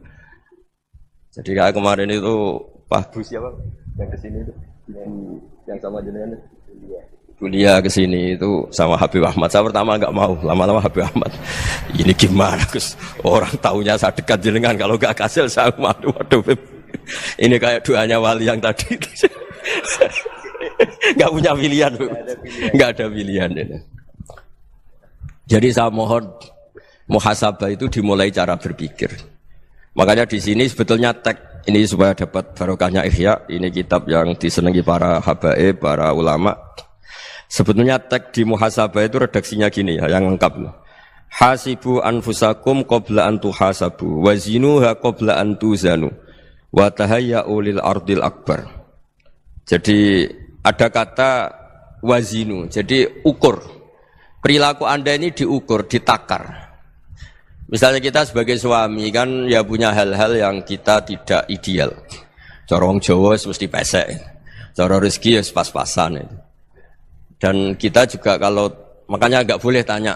Jadi kayak kemarin itu Pak Bu siapa yang kesini itu, yang sama jenengan Bulia kesini itu sama Habib Ahmad. Saya pertama nggak mau, lama-lama Habib Ahmad. Ini gimana, Gus? Orang taunya saya dekat jenengan, kalau nggak kasih saya waduh. Ini kayak doanya wali yang tadi. Nggak punya pilihan, nggak ada pilihan. Jadi saya mohon muhasabah itu dimulai cara berpikir. Makanya di sini sebetulnya tag ini supaya dapat barokahnya Ihya. Ini kitab yang disenangi para habaib, para ulama. Sebetulnya tag di muhasabah itu redaksinya gini ya, yang lengkap. Hasibu anfusakum qabla an tuhasabu wa zinuha qabla an tuzanu wa tahayya'u lil ardil akbar. Jadi ada kata wazinu, jadi ukur. Perilaku Anda ini diukur, ditakar. Misalnya kita sebagai suami kan ya punya hal-hal yang kita tidak ideal. Cara wong Jawa mesti pesek. Cara rezeki ya pas-pasan. Dan kita juga kalau makanya enggak boleh tanya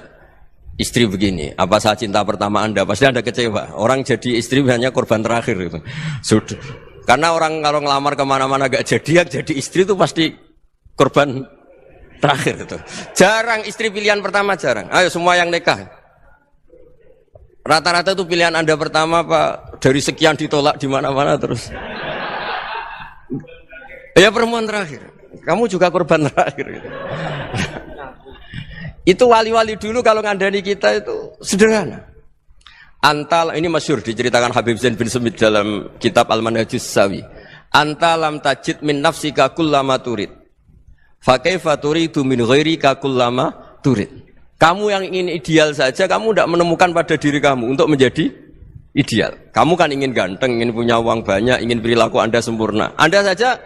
istri begini, apa saya cinta pertama Anda? Pasti Anda kecewa. Orang jadi istri hanya korban terakhir itu. Sudah. Karena orang kalau ngelamar kemana-mana enggak jadi, yang jadi istri itu pasti korban terakhir itu. Jarang istri pilihan pertama, jarang. Ayo semua yang nikah. Rata-rata itu pilihan Anda pertama Pak, dari sekian ditolak di mana-mana terus. Ya perempuan terakhir. Kamu juga korban terakhir. Gitu. Itu wali-wali dulu kalau ngandani kita itu sederhana. Antal ini masyhur diceritakan Habib Zain bin Semit dalam kitab Al-Manhajus Sawi. Anta lam tajid min nafsika kullama turid. Fa kaifa turidu min ghairika kullama turid. Kamu yang ingin ideal saja kamu tidak menemukan pada diri kamu untuk menjadi ideal. Kamu kan ingin ganteng, ingin punya uang banyak, ingin perilaku Anda sempurna. Anda saja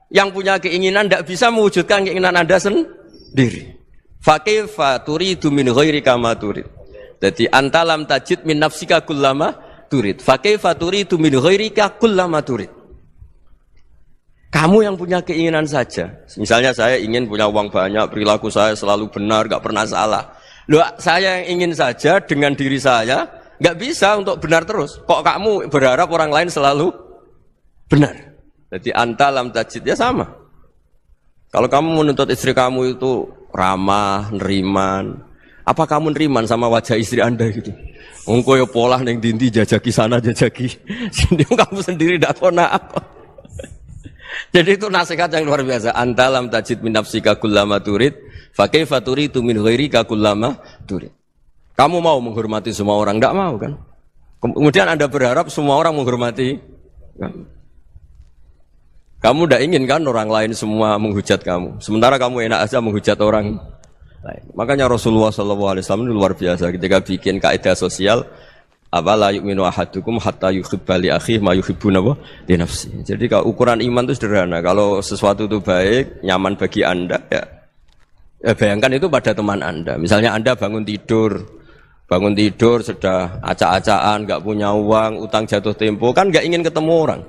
yang punya keinginan tidak bisa mewujudkan keinginan Anda sendiri. Fa kaifa turidu min ghairika ma turid. Jadi anta lam tajid min nafsika kullama turid. Fa kaifa turidu min ghairika kullama turid. Kamu yang punya keinginan saja. Misalnya saya ingin punya uang banyak, perilaku saya selalu benar, enggak pernah salah. Loh, saya yang ingin saja dengan diri saya enggak bisa untuk benar terus. Kok kamu berharap orang lain selalu benar? Jadi anta lam tajid ya sama. Kalau kamu menuntut istri kamu itu ramah, neriman, apa kamu neriman sama wajah istri Anda gitu? Engko ya pola ning dindi jajaki sana jajaki sini kamu sendiri ndak kona apa. Jadi itu nasihat yang luar biasa. Anta lam tajid min nafsika kullama turid, fa kaifa turidu min ghairika kullama turid. Kamu mau menghormati semua orang, ndak mau kan? Kemudian Anda berharap semua orang menghormati kamu. Kamu tidak ingin kan orang lain semua menghujat kamu. Sementara kamu enak aja menghujat orang lain. Makanya Rasulullah SAW itu luar biasa ketika bikin kaidah sosial. Apa la yu'minu ahadukum hatta yuhibba li akhihi ma yuhibbu li nafsihi. Jadi kalau ukuran iman itu sederhana. Kalau sesuatu itu baik, nyaman bagi Anda ya bayangkan itu pada teman Anda. Misalnya Anda bangun tidur sudah acak-acakan, enggak punya uang, utang jatuh tempo, kan enggak ingin ketemu orang.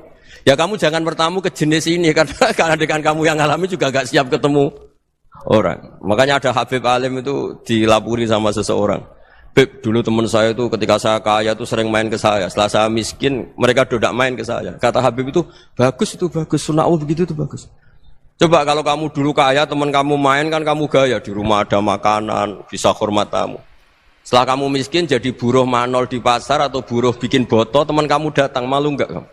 Ya kamu jangan bertamu ke jenis ini karena dengan kamu yang alami juga gak siap ketemu orang. Makanya ada Habib Alim itu dilapuri sama seseorang. Beb, dulu teman saya itu ketika saya kaya itu sering main ke saya. Setelah saya miskin, mereka tidak main ke saya. Kata Habib itu bagus, sunnah Allah begitu itu bagus. Coba kalau kamu dulu kaya, teman kamu main kan kamu gaya. Di rumah ada makanan, bisa hormat tamu. Setelah kamu miskin jadi buruh manol di pasar atau buruh bikin boto, teman kamu datang, malu enggak kamu?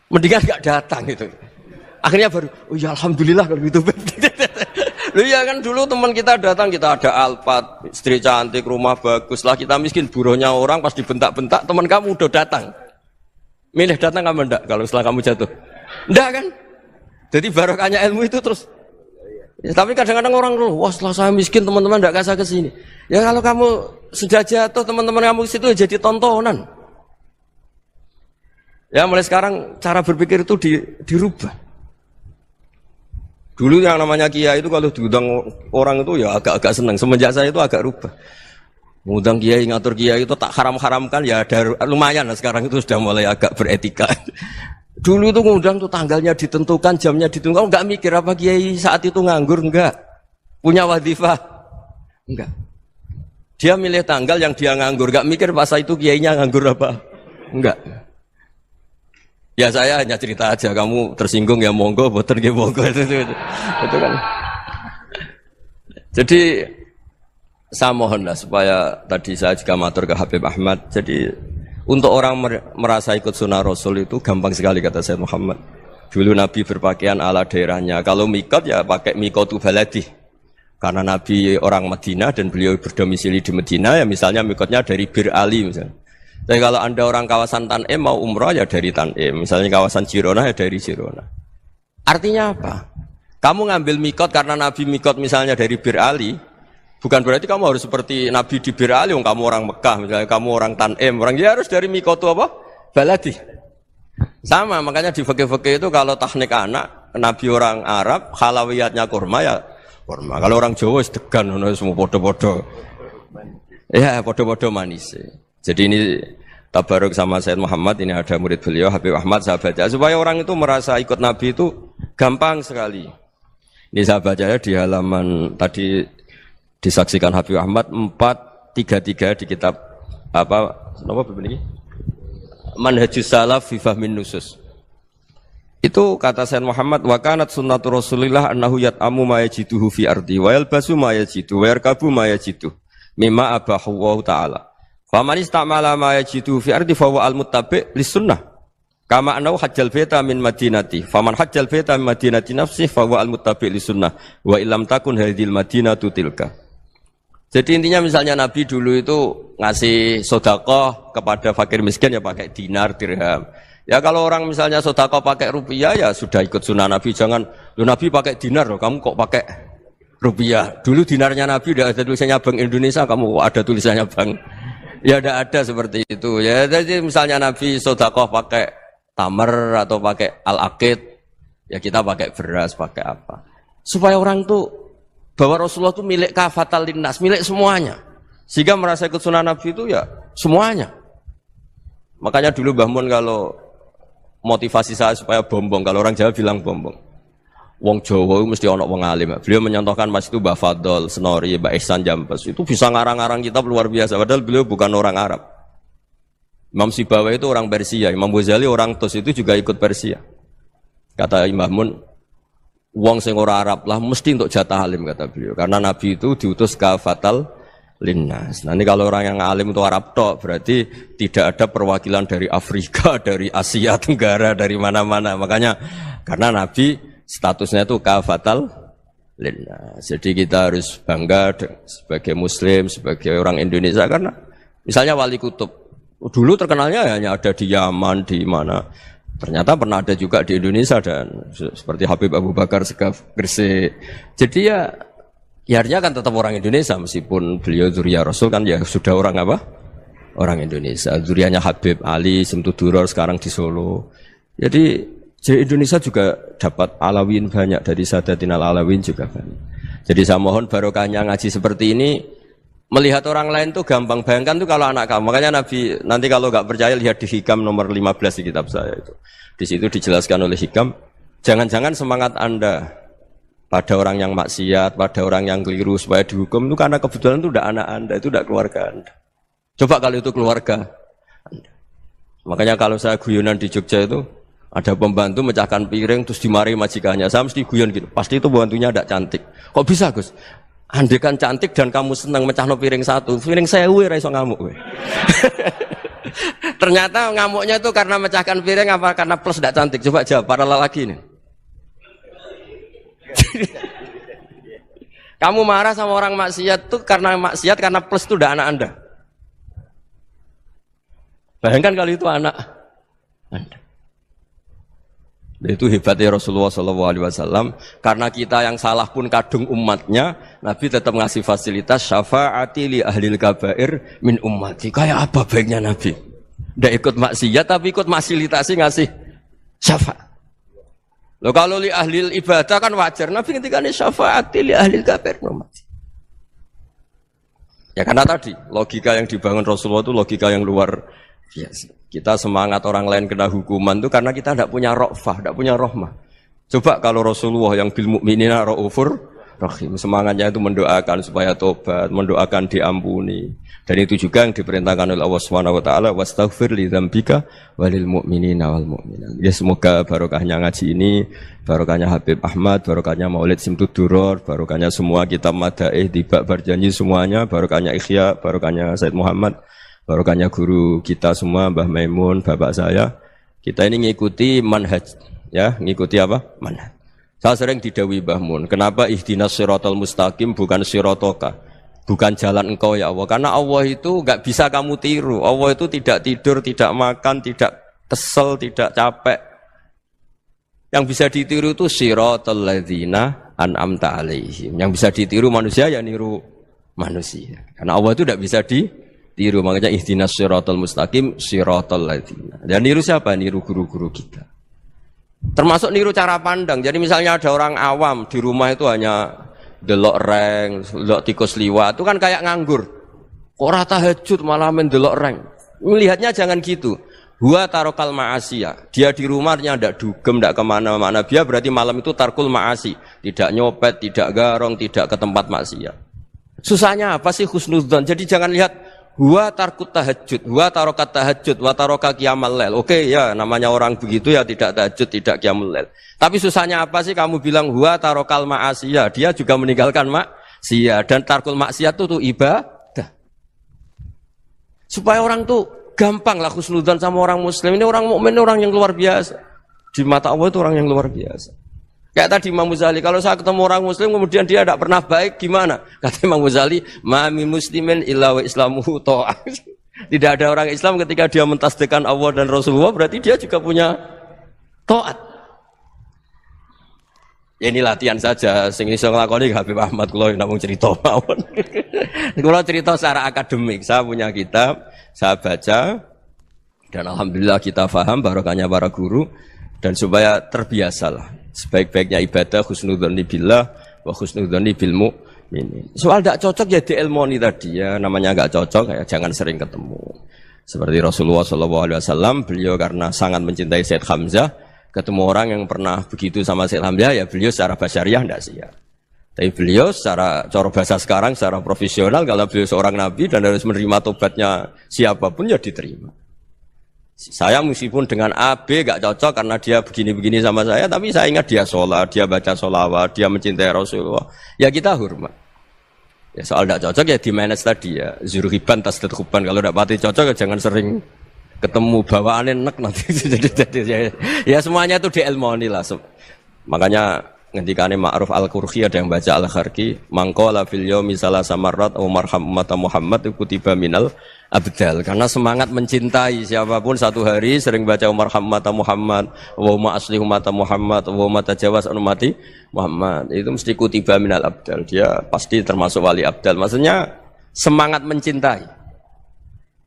Mendingan gak datang gitu. Akhirnya baru, oh ya alhamdulillah kalau gitu. Loh ya kan dulu teman kita datang, kita ada Alphard, istri cantik, rumah bagus. Lah kita miskin, buruhnya orang pas dibentak-bentak, teman kamu udah datang. Milih datang kamu enggak kalau setelah kamu jatuh? Enggak kan? Jadi barokahnya ilmu itu terus. Ya, tapi kadang-kadang orang wah setelah saya miskin teman-teman enggak kasih ke sini. Ya kalau kamu sudah jatuh, teman-teman kamu situ jadi tontonan. Ya mulai sekarang cara berpikir itu dirubah. Dulu yang namanya kiai itu kalau diundang orang itu ya agak-agak senang. Semenjak saya itu agak rubah. Mengundang kiai, ngatur kiai itu tak haram-haramkan ya ada lumayan lah sekarang itu sudah mulai agak beretika. Dulu itu ngundang tuh tanggalnya ditentukan, jamnya ditentukan. Enggak mikir apa kiai saat itu nganggur, enggak. Punya wadifah, enggak. Dia milih tanggal yang dia nganggur, enggak mikir pas itu kiainya nganggur apa. Enggak. Ya saya hanya cerita aja, kamu tersinggung ya monggo, boten nggih monggo itu kan. Jadi saya mohonlah supaya tadi saya juga matur ke Habib Ahmad. Jadi untuk orang merasa ikut sunnah Rasul itu gampang sekali kata Sayyid Muhammad. Dulu Nabi berpakaian ala daerahnya. Kalau mikot ya pakai mikotu baladi. Karena Nabi orang Madinah dan beliau berdomisili di Madinah ya misalnya mikotnya dari Bir Ali misalnya. Tapi kalau Anda orang kawasan Tanim mau umrah ya dari Tanim. Misalnya kawasan Jirona ya dari Jirona. Artinya apa? Kamu ngambil mikot karena Nabi mikot misalnya dari Bir Ali. Bukan berarti kamu harus seperti Nabi di Bir Ali. Kamu orang Mekah misalnya, kamu orang Tanim. Orang ya harus dari mikot itu apa? Baladi. Sama, makanya di fikih-fikih itu kalau teknik anak, Nabi orang Arab, halawiyatnya kurma ya kurma. Kalau orang Jawa sedegan, semua podo-podo. Ya, podo-podo manis. Jadi ini tabaruk sama Sayyid Muhammad, ini ada murid beliau, Habib Ahmad, saya baca. Supaya orang itu merasa ikut Nabi itu gampang sekali. Ini saya baca ya di halaman, tadi disaksikan Habib Ahmad, 433 di kitab, apa begini? Manhajus Salaf fi Fahmin Nusus. Itu kata Sayyid Muhammad, wa kanat sunnatu Rasulillah annahu yat'amu ma yajiduhu fi ardi wa yalbasu ma yajidu wa yarkabu ma yajidu mimma abahu wa ta'ala. Faman istamala ma yajidu fi ardi fa huwa al-muttabi' lis-sunnah. Kama annahu hajjal baita min madinati. Faman hajjal baita min madinati nafsihi fa huwa al-muttabi' lis-sunnah. Wa illam takun hadhil madinatu tilka. Jadi intinya misalnya Nabi dulu itu ngasih sedekah kepada fakir miskin ya pakai dinar, dirham. Ya kalau orang misalnya sedekah pakai rupiah ya sudah ikut sunnah Nabi. Jangan, Nabi pakai dinar loh, kamu kok pakai rupiah. Dulu dinarnya Nabi udah ada tulisannya Bank Indonesia, kamu ada tulisannya Bank. Ya tidak ada seperti itu. Ya jadi misalnya Nabi sedekah pakai tamar atau pakai al-aqid, ya kita pakai beras, pakai apa. Supaya orang tuh bahwa Rasulullah itu milik kafatal linnas, milik semuanya. Sehingga merasa ikut sunnah Nabi itu ya semuanya. Makanya dulu Mbah Mun kalau motivasi saya supaya bombong, kalau orang Jawa bilang bombong. Wong Jawa itu mesti ono wong alim. Beliau menyontohkan mas itu Mbah Fadol, Senori, Mbah Ihsan Jambes. Itu bisa ngarang-ngarang kitab luar biasa. Padahal beliau bukan orang Arab. Imam Sibawai itu orang Persia. Imam Ghazali orang Tus itu juga ikut Persia. Kata Imam Mun, wong sing ora Arab lah mesti untuk jatah alim kata beliau. Karena Nabi itu diutus kafatal linnas. Nah ini kalau orang yang alim itu Arab tok, berarti tidak ada perwakilan dari Afrika, dari Asia Tenggara, dari mana-mana. Makanya karena Nabi statusnya itu kafatal linnas. Jadi kita harus bangga sebagai Muslim, sebagai orang Indonesia karena misalnya Wali Kutub dulu terkenalnya hanya ada di Yaman, di mana. Ternyata pernah ada juga di Indonesia dan seperti Habib Abu Bakar Segaf Gresik. Jadi ya artinya kan tetap orang Indonesia meskipun beliau zuriyah Rasul kan ya sudah orang apa? Orang Indonesia. Zuriyahnya Habib Ali Semtuduror sekarang di Solo. Jadi Indonesia juga dapat alawin banyak dari Sadatin al-Alawin juga banyak. Jadi saya mohon barokahnya ngaji seperti ini. Melihat orang lain tuh gampang, bayangkan tuh kalau anak kamu. Makanya Nabi nanti kalau nggak percaya lihat di Hikam nomor 15 di kitab saya itu. Di situ dijelaskan oleh Hikam, jangan-jangan semangat Anda pada orang yang maksiat, pada orang yang keliru supaya dihukum itu karena kebetulan itu udah anak Anda, itu udah keluarga Anda. Coba kalau itu keluarga Anda. Makanya kalau saya guyonan di Jogja itu ada pembantu mecahkan piring terus dimarahi majikannya. Saya mesti guyon gitu. Pasti itu pembantunya tidak cantik. Kok bisa, Gus? Andai kan cantik dan kamu senang mecahno piring satu, piring 1000 ora iso ngamuk. Ternyata ngamuknya itu karena mecahkan piring apa karena plus tidak cantik? Coba jawab para lelaki ini. Kamu marah sama orang maksiat tuh karena maksiat karena plus itu udah anak Anda. Bayangkan kalau itu anak Anda. Itu hebatnya Rasulullah SAW. Karena kita yang salah pun kadung umatnya, Nabi tetap ngasih fasilitas syafaati li ahlil kabair min ummati. Kayak apa baiknya Nabi? Tidak ikut maksiat tapi ikut fasilitasi ngasih syafaat. Loh kalau li ahlil ibadah kan wajar. Nabi ketika ini syafaati li ahlil kabair min ummati. Ya karena tadi logika yang dibangun Rasulullah itu logika yang luar biasa. Kita semangat orang lain kena hukuman itu karena kita tidak punya ra'fah, tidak punya rahmah. Coba kalau Rasulullah yang bil mukminina raufur Rahim. Semangatnya itu mendoakan supaya tobat, mendoakan diampuni. Dan itu juga yang diperintahkan oleh Allah Subhanahu wa taala, wastaghfir li dzambika walil mu'minina wal mu'minat. Ya semoga barokahnya ngaji ini, barokahnya Habib Ahmad, barokahnya Maulid Simtud Duror, barokahnya semua kitab Madaih, Tibak Berjanji semuanya, barokahnya Ikhya, barokahnya Said Muhammad, barokahnya guru kita semua, Mbah Maimun, bapak saya. Kita ini ngikuti manhaj, ya, ngikuti apa? Manhaj. Saya sering didhawuhi Mbah Mun, kenapa ihdinas siratal mustaqim bukan siratoka, bukan jalan engkau ya Allah, karena Allah itu enggak bisa kamu tiru. Allah itu tidak tidur, tidak makan, tidak kesel, tidak capek. Yang bisa ditiru itu siratal ladzina an'amta alaihim. Yang bisa ditiru manusia ya niru manusia, karena Allah itu tidak bisa ditiru. Makanya ihdinas siratal mustaqim siratal ladzina. Dan niru siapa? Niru guru-guru kita. Termasuk niru cara pandang. Jadi misalnya ada orang awam di rumah itu hanya delok reng, delok tikus liwat, itu kan kayak nganggur. Ora tahajud malah mendelok reng. Melihatnya jangan gitu. Huwa tarokal ma'asiyah. Dia di rumahnya ndak dugem, ndak kemana-mana. Dia berarti malam itu tarkul ma'asi. Tidak nyopet, tidak garong, tidak ke tempat maksiat. Susahnya apa sih husnudzon? Jadi jangan lihat huwa tarkut tahajud, huwa tarokat tahajud, wa taroka qiyamul lail. Oke ya, namanya orang begitu ya tidak tahajud, tidak qiyamul lail. Tapi susahnya apa sih kamu bilang huwa tarokal ma'asiyah, dia juga meninggalkan maksiat, dan tarkul maksiat itu ibadah. Supaya orang tuh gampang lah husnudzon sama orang muslim. Ini orang mukmin, orang yang luar biasa. Di mata Allah itu orang yang luar biasa. Kayak tadi Imam Ghazali, kalau saya ketemu orang muslim kemudian dia tidak pernah baik, gimana? Kata Imam Ghazali, ma min muslimin illa wa islamuhu ta'ah. Tidak ada orang Islam ketika dia mentasdikkan Allah dan Rasulullah, berarti dia juga punya taat. Ya ini latihan saja, sing iso nglakoni Habib Ahmad kula namung cerita mawon. Kula cerita secara akademik, saya punya kitab, saya baca dan alhamdulillah kita paham barokahnya para guru, dan supaya terbiasalah. Sebaik-baiknya ibadah husnudzon billah wa husnudzon bil mu'minin. Soal tidak cocok ya diilmoni tadi ya, namanya enggak cocok ya jangan sering ketemu. Seperti Rasulullah SAW, beliau karena sangat mencintai Said Hamzah, ketemu orang yang pernah begitu sama Said Hamzah ya beliau secara basyariah tidak siap. Tapi beliau secara cara bahasa sekarang, secara profesional, kalau beliau seorang nabi dan harus menerima tobatnya siapapun ya diterima. Saya meskipun dengan A, B gak cocok karena dia begini-begini sama saya, tapi saya ingat dia sholat, dia baca sholawat, dia mencintai Rasulullah. Ya kita hormat. Ya soal gak cocok ya di manage tadi ya. Zurhiban tasdid huban. Kalau gak pati cocok ya jangan sering ketemu, bawaannya enak nanti. Ya semuanya itu diilmoni lah. Makanya ngendikane Ma'ruf Al-Qurhi ada yang baca Al-Kharki, mangqala fil yaumi salasa marrat aw marham umat Muhammad kutiba minal abdal. Karena semangat mencintai siapapun satu hari sering baca marham umat Muhammad, wa ma asli umat Muhammad, wa ma tajawaz an ummati Muhammad. Itu mesti kutiba minal abdal. Dia pasti termasuk wali abdal. Maksudnya semangat mencintai.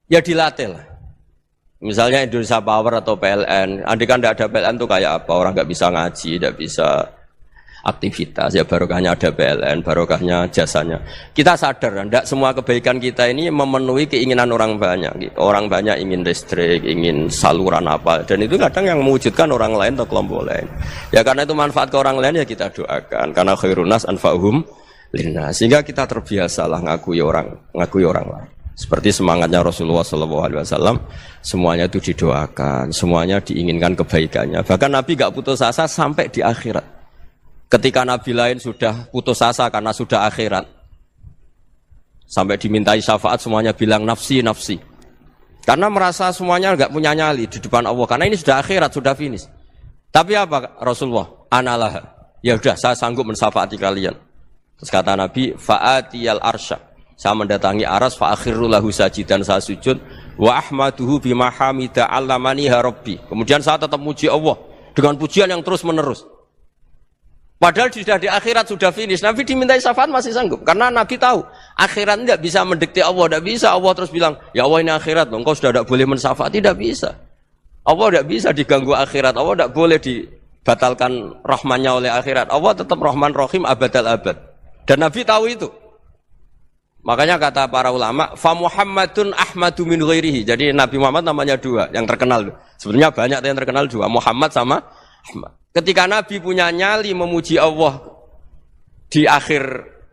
Ya dilatih lah. Misalnya Indonesia Power atau PLN, andai kan tidak ada PLN itu kayak apa? Orang nggak bisa ngaji, tidak bisa aktivitas, ya barokahnya ada PLN, barokahnya jasanya. Kita sadar, tidak semua kebaikan kita ini memenuhi keinginan orang banyak. Gitu. Orang banyak ingin listrik, ingin saluran apa, dan itu kadang yang mewujudkan orang lain atau kelompok lain. Ya karena itu manfaat ke orang lain ya kita doakan. Karena khairun nas anfa'uhum linnas. Sehingga kita terbiasalah ngakui orang lain. Seperti semangatnya Rasulullah SAW, semuanya itu didoakan, semuanya diinginkan kebaikannya. Bahkan Nabi gak putus asa sampai di akhirat. Ketika Nabi lain sudah putus asa karena sudah akhirat, sampai dimintai syafaat semuanya bilang nafsi, nafsi. Karena merasa semuanya enggak punya nyali di depan Allah. Karena ini sudah akhirat, sudah finish. Tapi apa Rasulullah? Analah. Ya udah, saya sanggup mensyafaati kalian. Terus kata Nabi, fa'atiyal arsya. Saya mendatangi aras, fa'akhiru lahu sajidan, saya sujud. Wa ahmaduhu bima hamida allamaniha rabbi. Kemudian saya tetap muji Allah dengan pujian yang terus menerus. Padahal sudah di akhirat, sudah finish. Nabi dimintai syafaat masih sanggup. Karena Nabi tahu, akhirat tidak bisa mendikte Allah. Tidak bisa Allah terus bilang, ya Allah ini akhirat, engkau sudah tidak boleh mensyafaat. Tidak bisa. Allah tidak bisa diganggu akhirat. Allah tidak boleh dibatalkan rahmannya oleh akhirat. Allah tetap rahman rahim abadal abad. Dan Nabi tahu itu. Makanya kata para ulama, fa Muhammadun ahmadu min ghairihi. Jadi Nabi Muhammad namanya dua, yang terkenal. Sebenarnya banyak yang terkenal dua, Muhammad sama Ahmad. Ketika Nabi punya nyali memuji Allah di akhir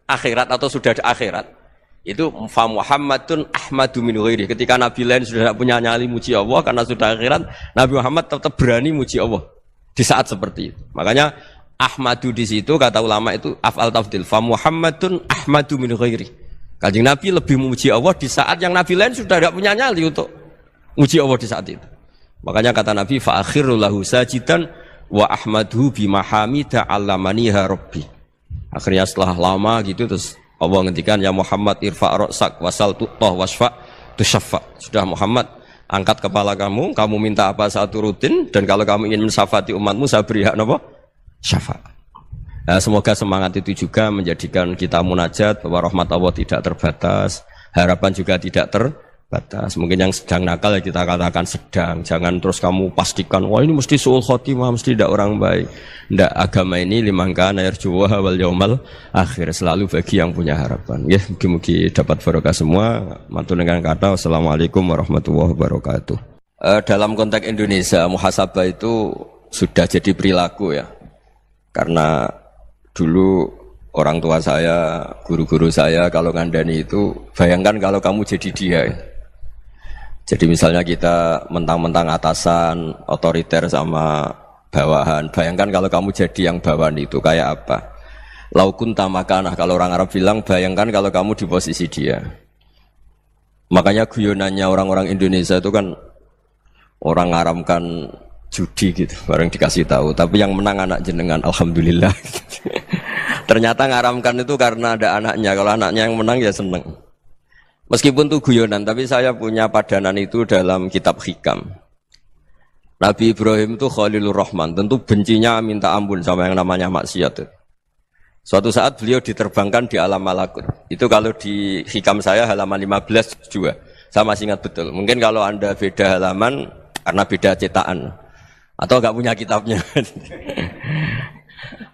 akhirat atau sudah di akhirat itu fa Muhammadun ahmadu min ghairi. Ketika Nabi lain sudah tidak punya nyali muji Allah karena sudah akhirat, Nabi Muhammad tetap berani muji Allah di saat seperti itu. Makanya ahmadu di situ kata ulama itu af'al tafdil. Fa Muhammadun ahmadu min ghairi. Kanjeng Nabi lebih memuji Allah di saat yang Nabi lain sudah tidak punya nyali untuk muji Allah di saat itu. Makanya kata Nabi fa akhiru lahu sajidan wa ahmaduhu bi mahamida 'allamaniha rabbi. Akhirnya setelah lama gitu terus Allah ngendikan ya Muhammad irfa' ra'sak wasal tu'tah wasfa' tusyaffa. Sudah Muhammad, angkat kepala kamu minta apa saat rutin, dan kalau kamu ingin mensafati umatmu saya beri hak napa? Syafaat. Nah, semoga semangat itu juga menjadikan kita munajat bahwa rahmat Allah tidak terbatas, harapan juga tidak terbatas. Mungkin yang sedang nakal ya kita katakan sedang, jangan terus kamu pastikan wah ini mesti suul khotimah, mesti tidak orang baik. Tidak, agama ini liman kana yarju wal yaumal akhir, selalu bagi yang punya harapan. Ya, mugi-mugi dapat barokah semua. Mantul dengan kata wassalamualaikum warahmatullahi wabarakatuh. Dalam konteks Indonesia, muhasabah itu sudah jadi perilaku ya. Karena dulu orang tua saya, guru-guru saya kalau ngandani itu, bayangkan kalau kamu jadi dia ya. Jadi misalnya kita mentang-mentang atasan, otoriter sama bawahan. Bayangkan kalau kamu jadi yang bawahan itu kayak apa? Laukun tamakanah, kalau orang Arab bilang, bayangkan kalau kamu di posisi dia. Makanya guyonannya orang-orang Indonesia itu kan orang ngaramkan judi gitu, bareng dikasih tahu. Tapi yang menang anak jenengan, alhamdulillah. Ternyata ngaramkan itu karena ada anaknya. Kalau anaknya yang menang ya seneng. Meskipun itu guyonan, tapi saya punya padanan itu dalam kitab Hikam. Nabi Ibrahim itu Khalilur Rahman, tentu bencinya minta ampun sama yang namanya maksiat. Suatu saat beliau diterbangkan di alam malakut. Itu kalau di Hikam saya halaman 15 juga. Saya masih ingat betul. Mungkin kalau Anda beda halaman karena beda cetakan. Atau enggak punya kitabnya.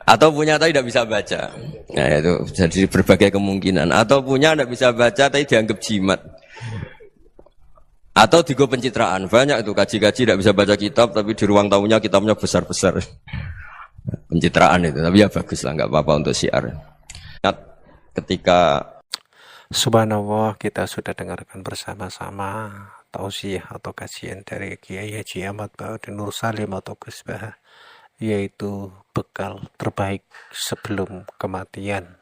Atau punya tapi tidak bisa baca. Nah itu jadi berbagai kemungkinan. Atau punya tidak bisa baca tapi dianggap jimat. Atau digo pencitraan. Banyak itu kaji-kaji tidak bisa baca kitab tapi di ruang tamunya kitabnya besar-besar. Pencitraan itu. Tapi ya bagus lah, nggak apa-apa untuk syiar. Ketika Subhanallah, kita sudah dengarkan bersama-sama tausiah atau kajian dari Kiai Haji Ahmad Ba'udin Nur Salim atau Gus Bah, yaitu bekal terbaik sebelum kematian.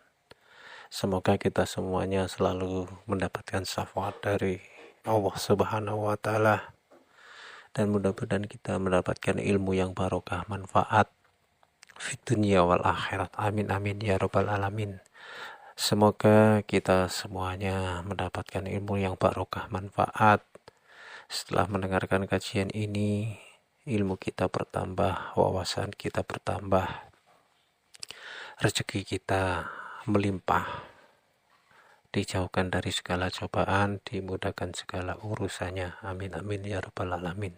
Semoga kita semuanya selalu mendapatkan syafaat dari Allah Subhanahu wa Ta'ala, dan mudah-mudahan kita mendapatkan ilmu yang barokah, manfaat fi dunia wal akhirat. Amin amin ya rabbal alamin. Semoga kita semuanya mendapatkan ilmu yang barokah, manfaat. Setelah mendengarkan kajian ini, ilmu kita bertambah, wawasan kita bertambah, rezeki kita melimpah, dijauhkan dari segala cobaan, dimudahkan segala urusannya. Amin amin ya rabbal alamin.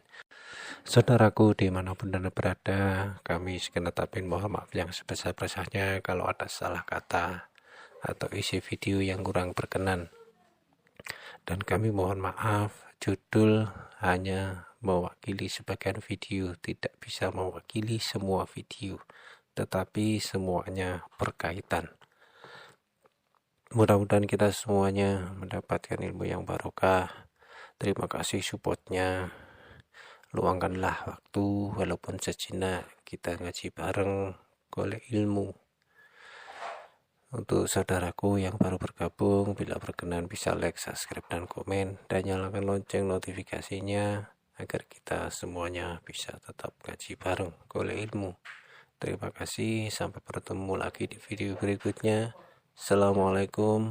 Saudaraku dimanapun Anda berada, kami segenap tabin mohon maaf yang sebesar-besarnya kalau ada salah kata atau isi video yang kurang berkenan. Dan kami mohon maaf, judul hanya mewakili sebagian video, tidak bisa mewakili semua video, tetapi semuanya berkaitan. Mudah-mudahan kita semuanya mendapatkan ilmu yang barokah. Terima kasih supportnya. Luangkanlah waktu walaupun sejenak, kita ngaji bareng, golek ilmu. Untuk saudaraku yang baru bergabung, bila berkenan bisa like, subscribe, dan komen, dan nyalakan lonceng notifikasinya agar kita semuanya bisa tetap ngaji bareng, golek ilmu. Terima kasih, sampai bertemu lagi di video berikutnya. Assalamualaikum.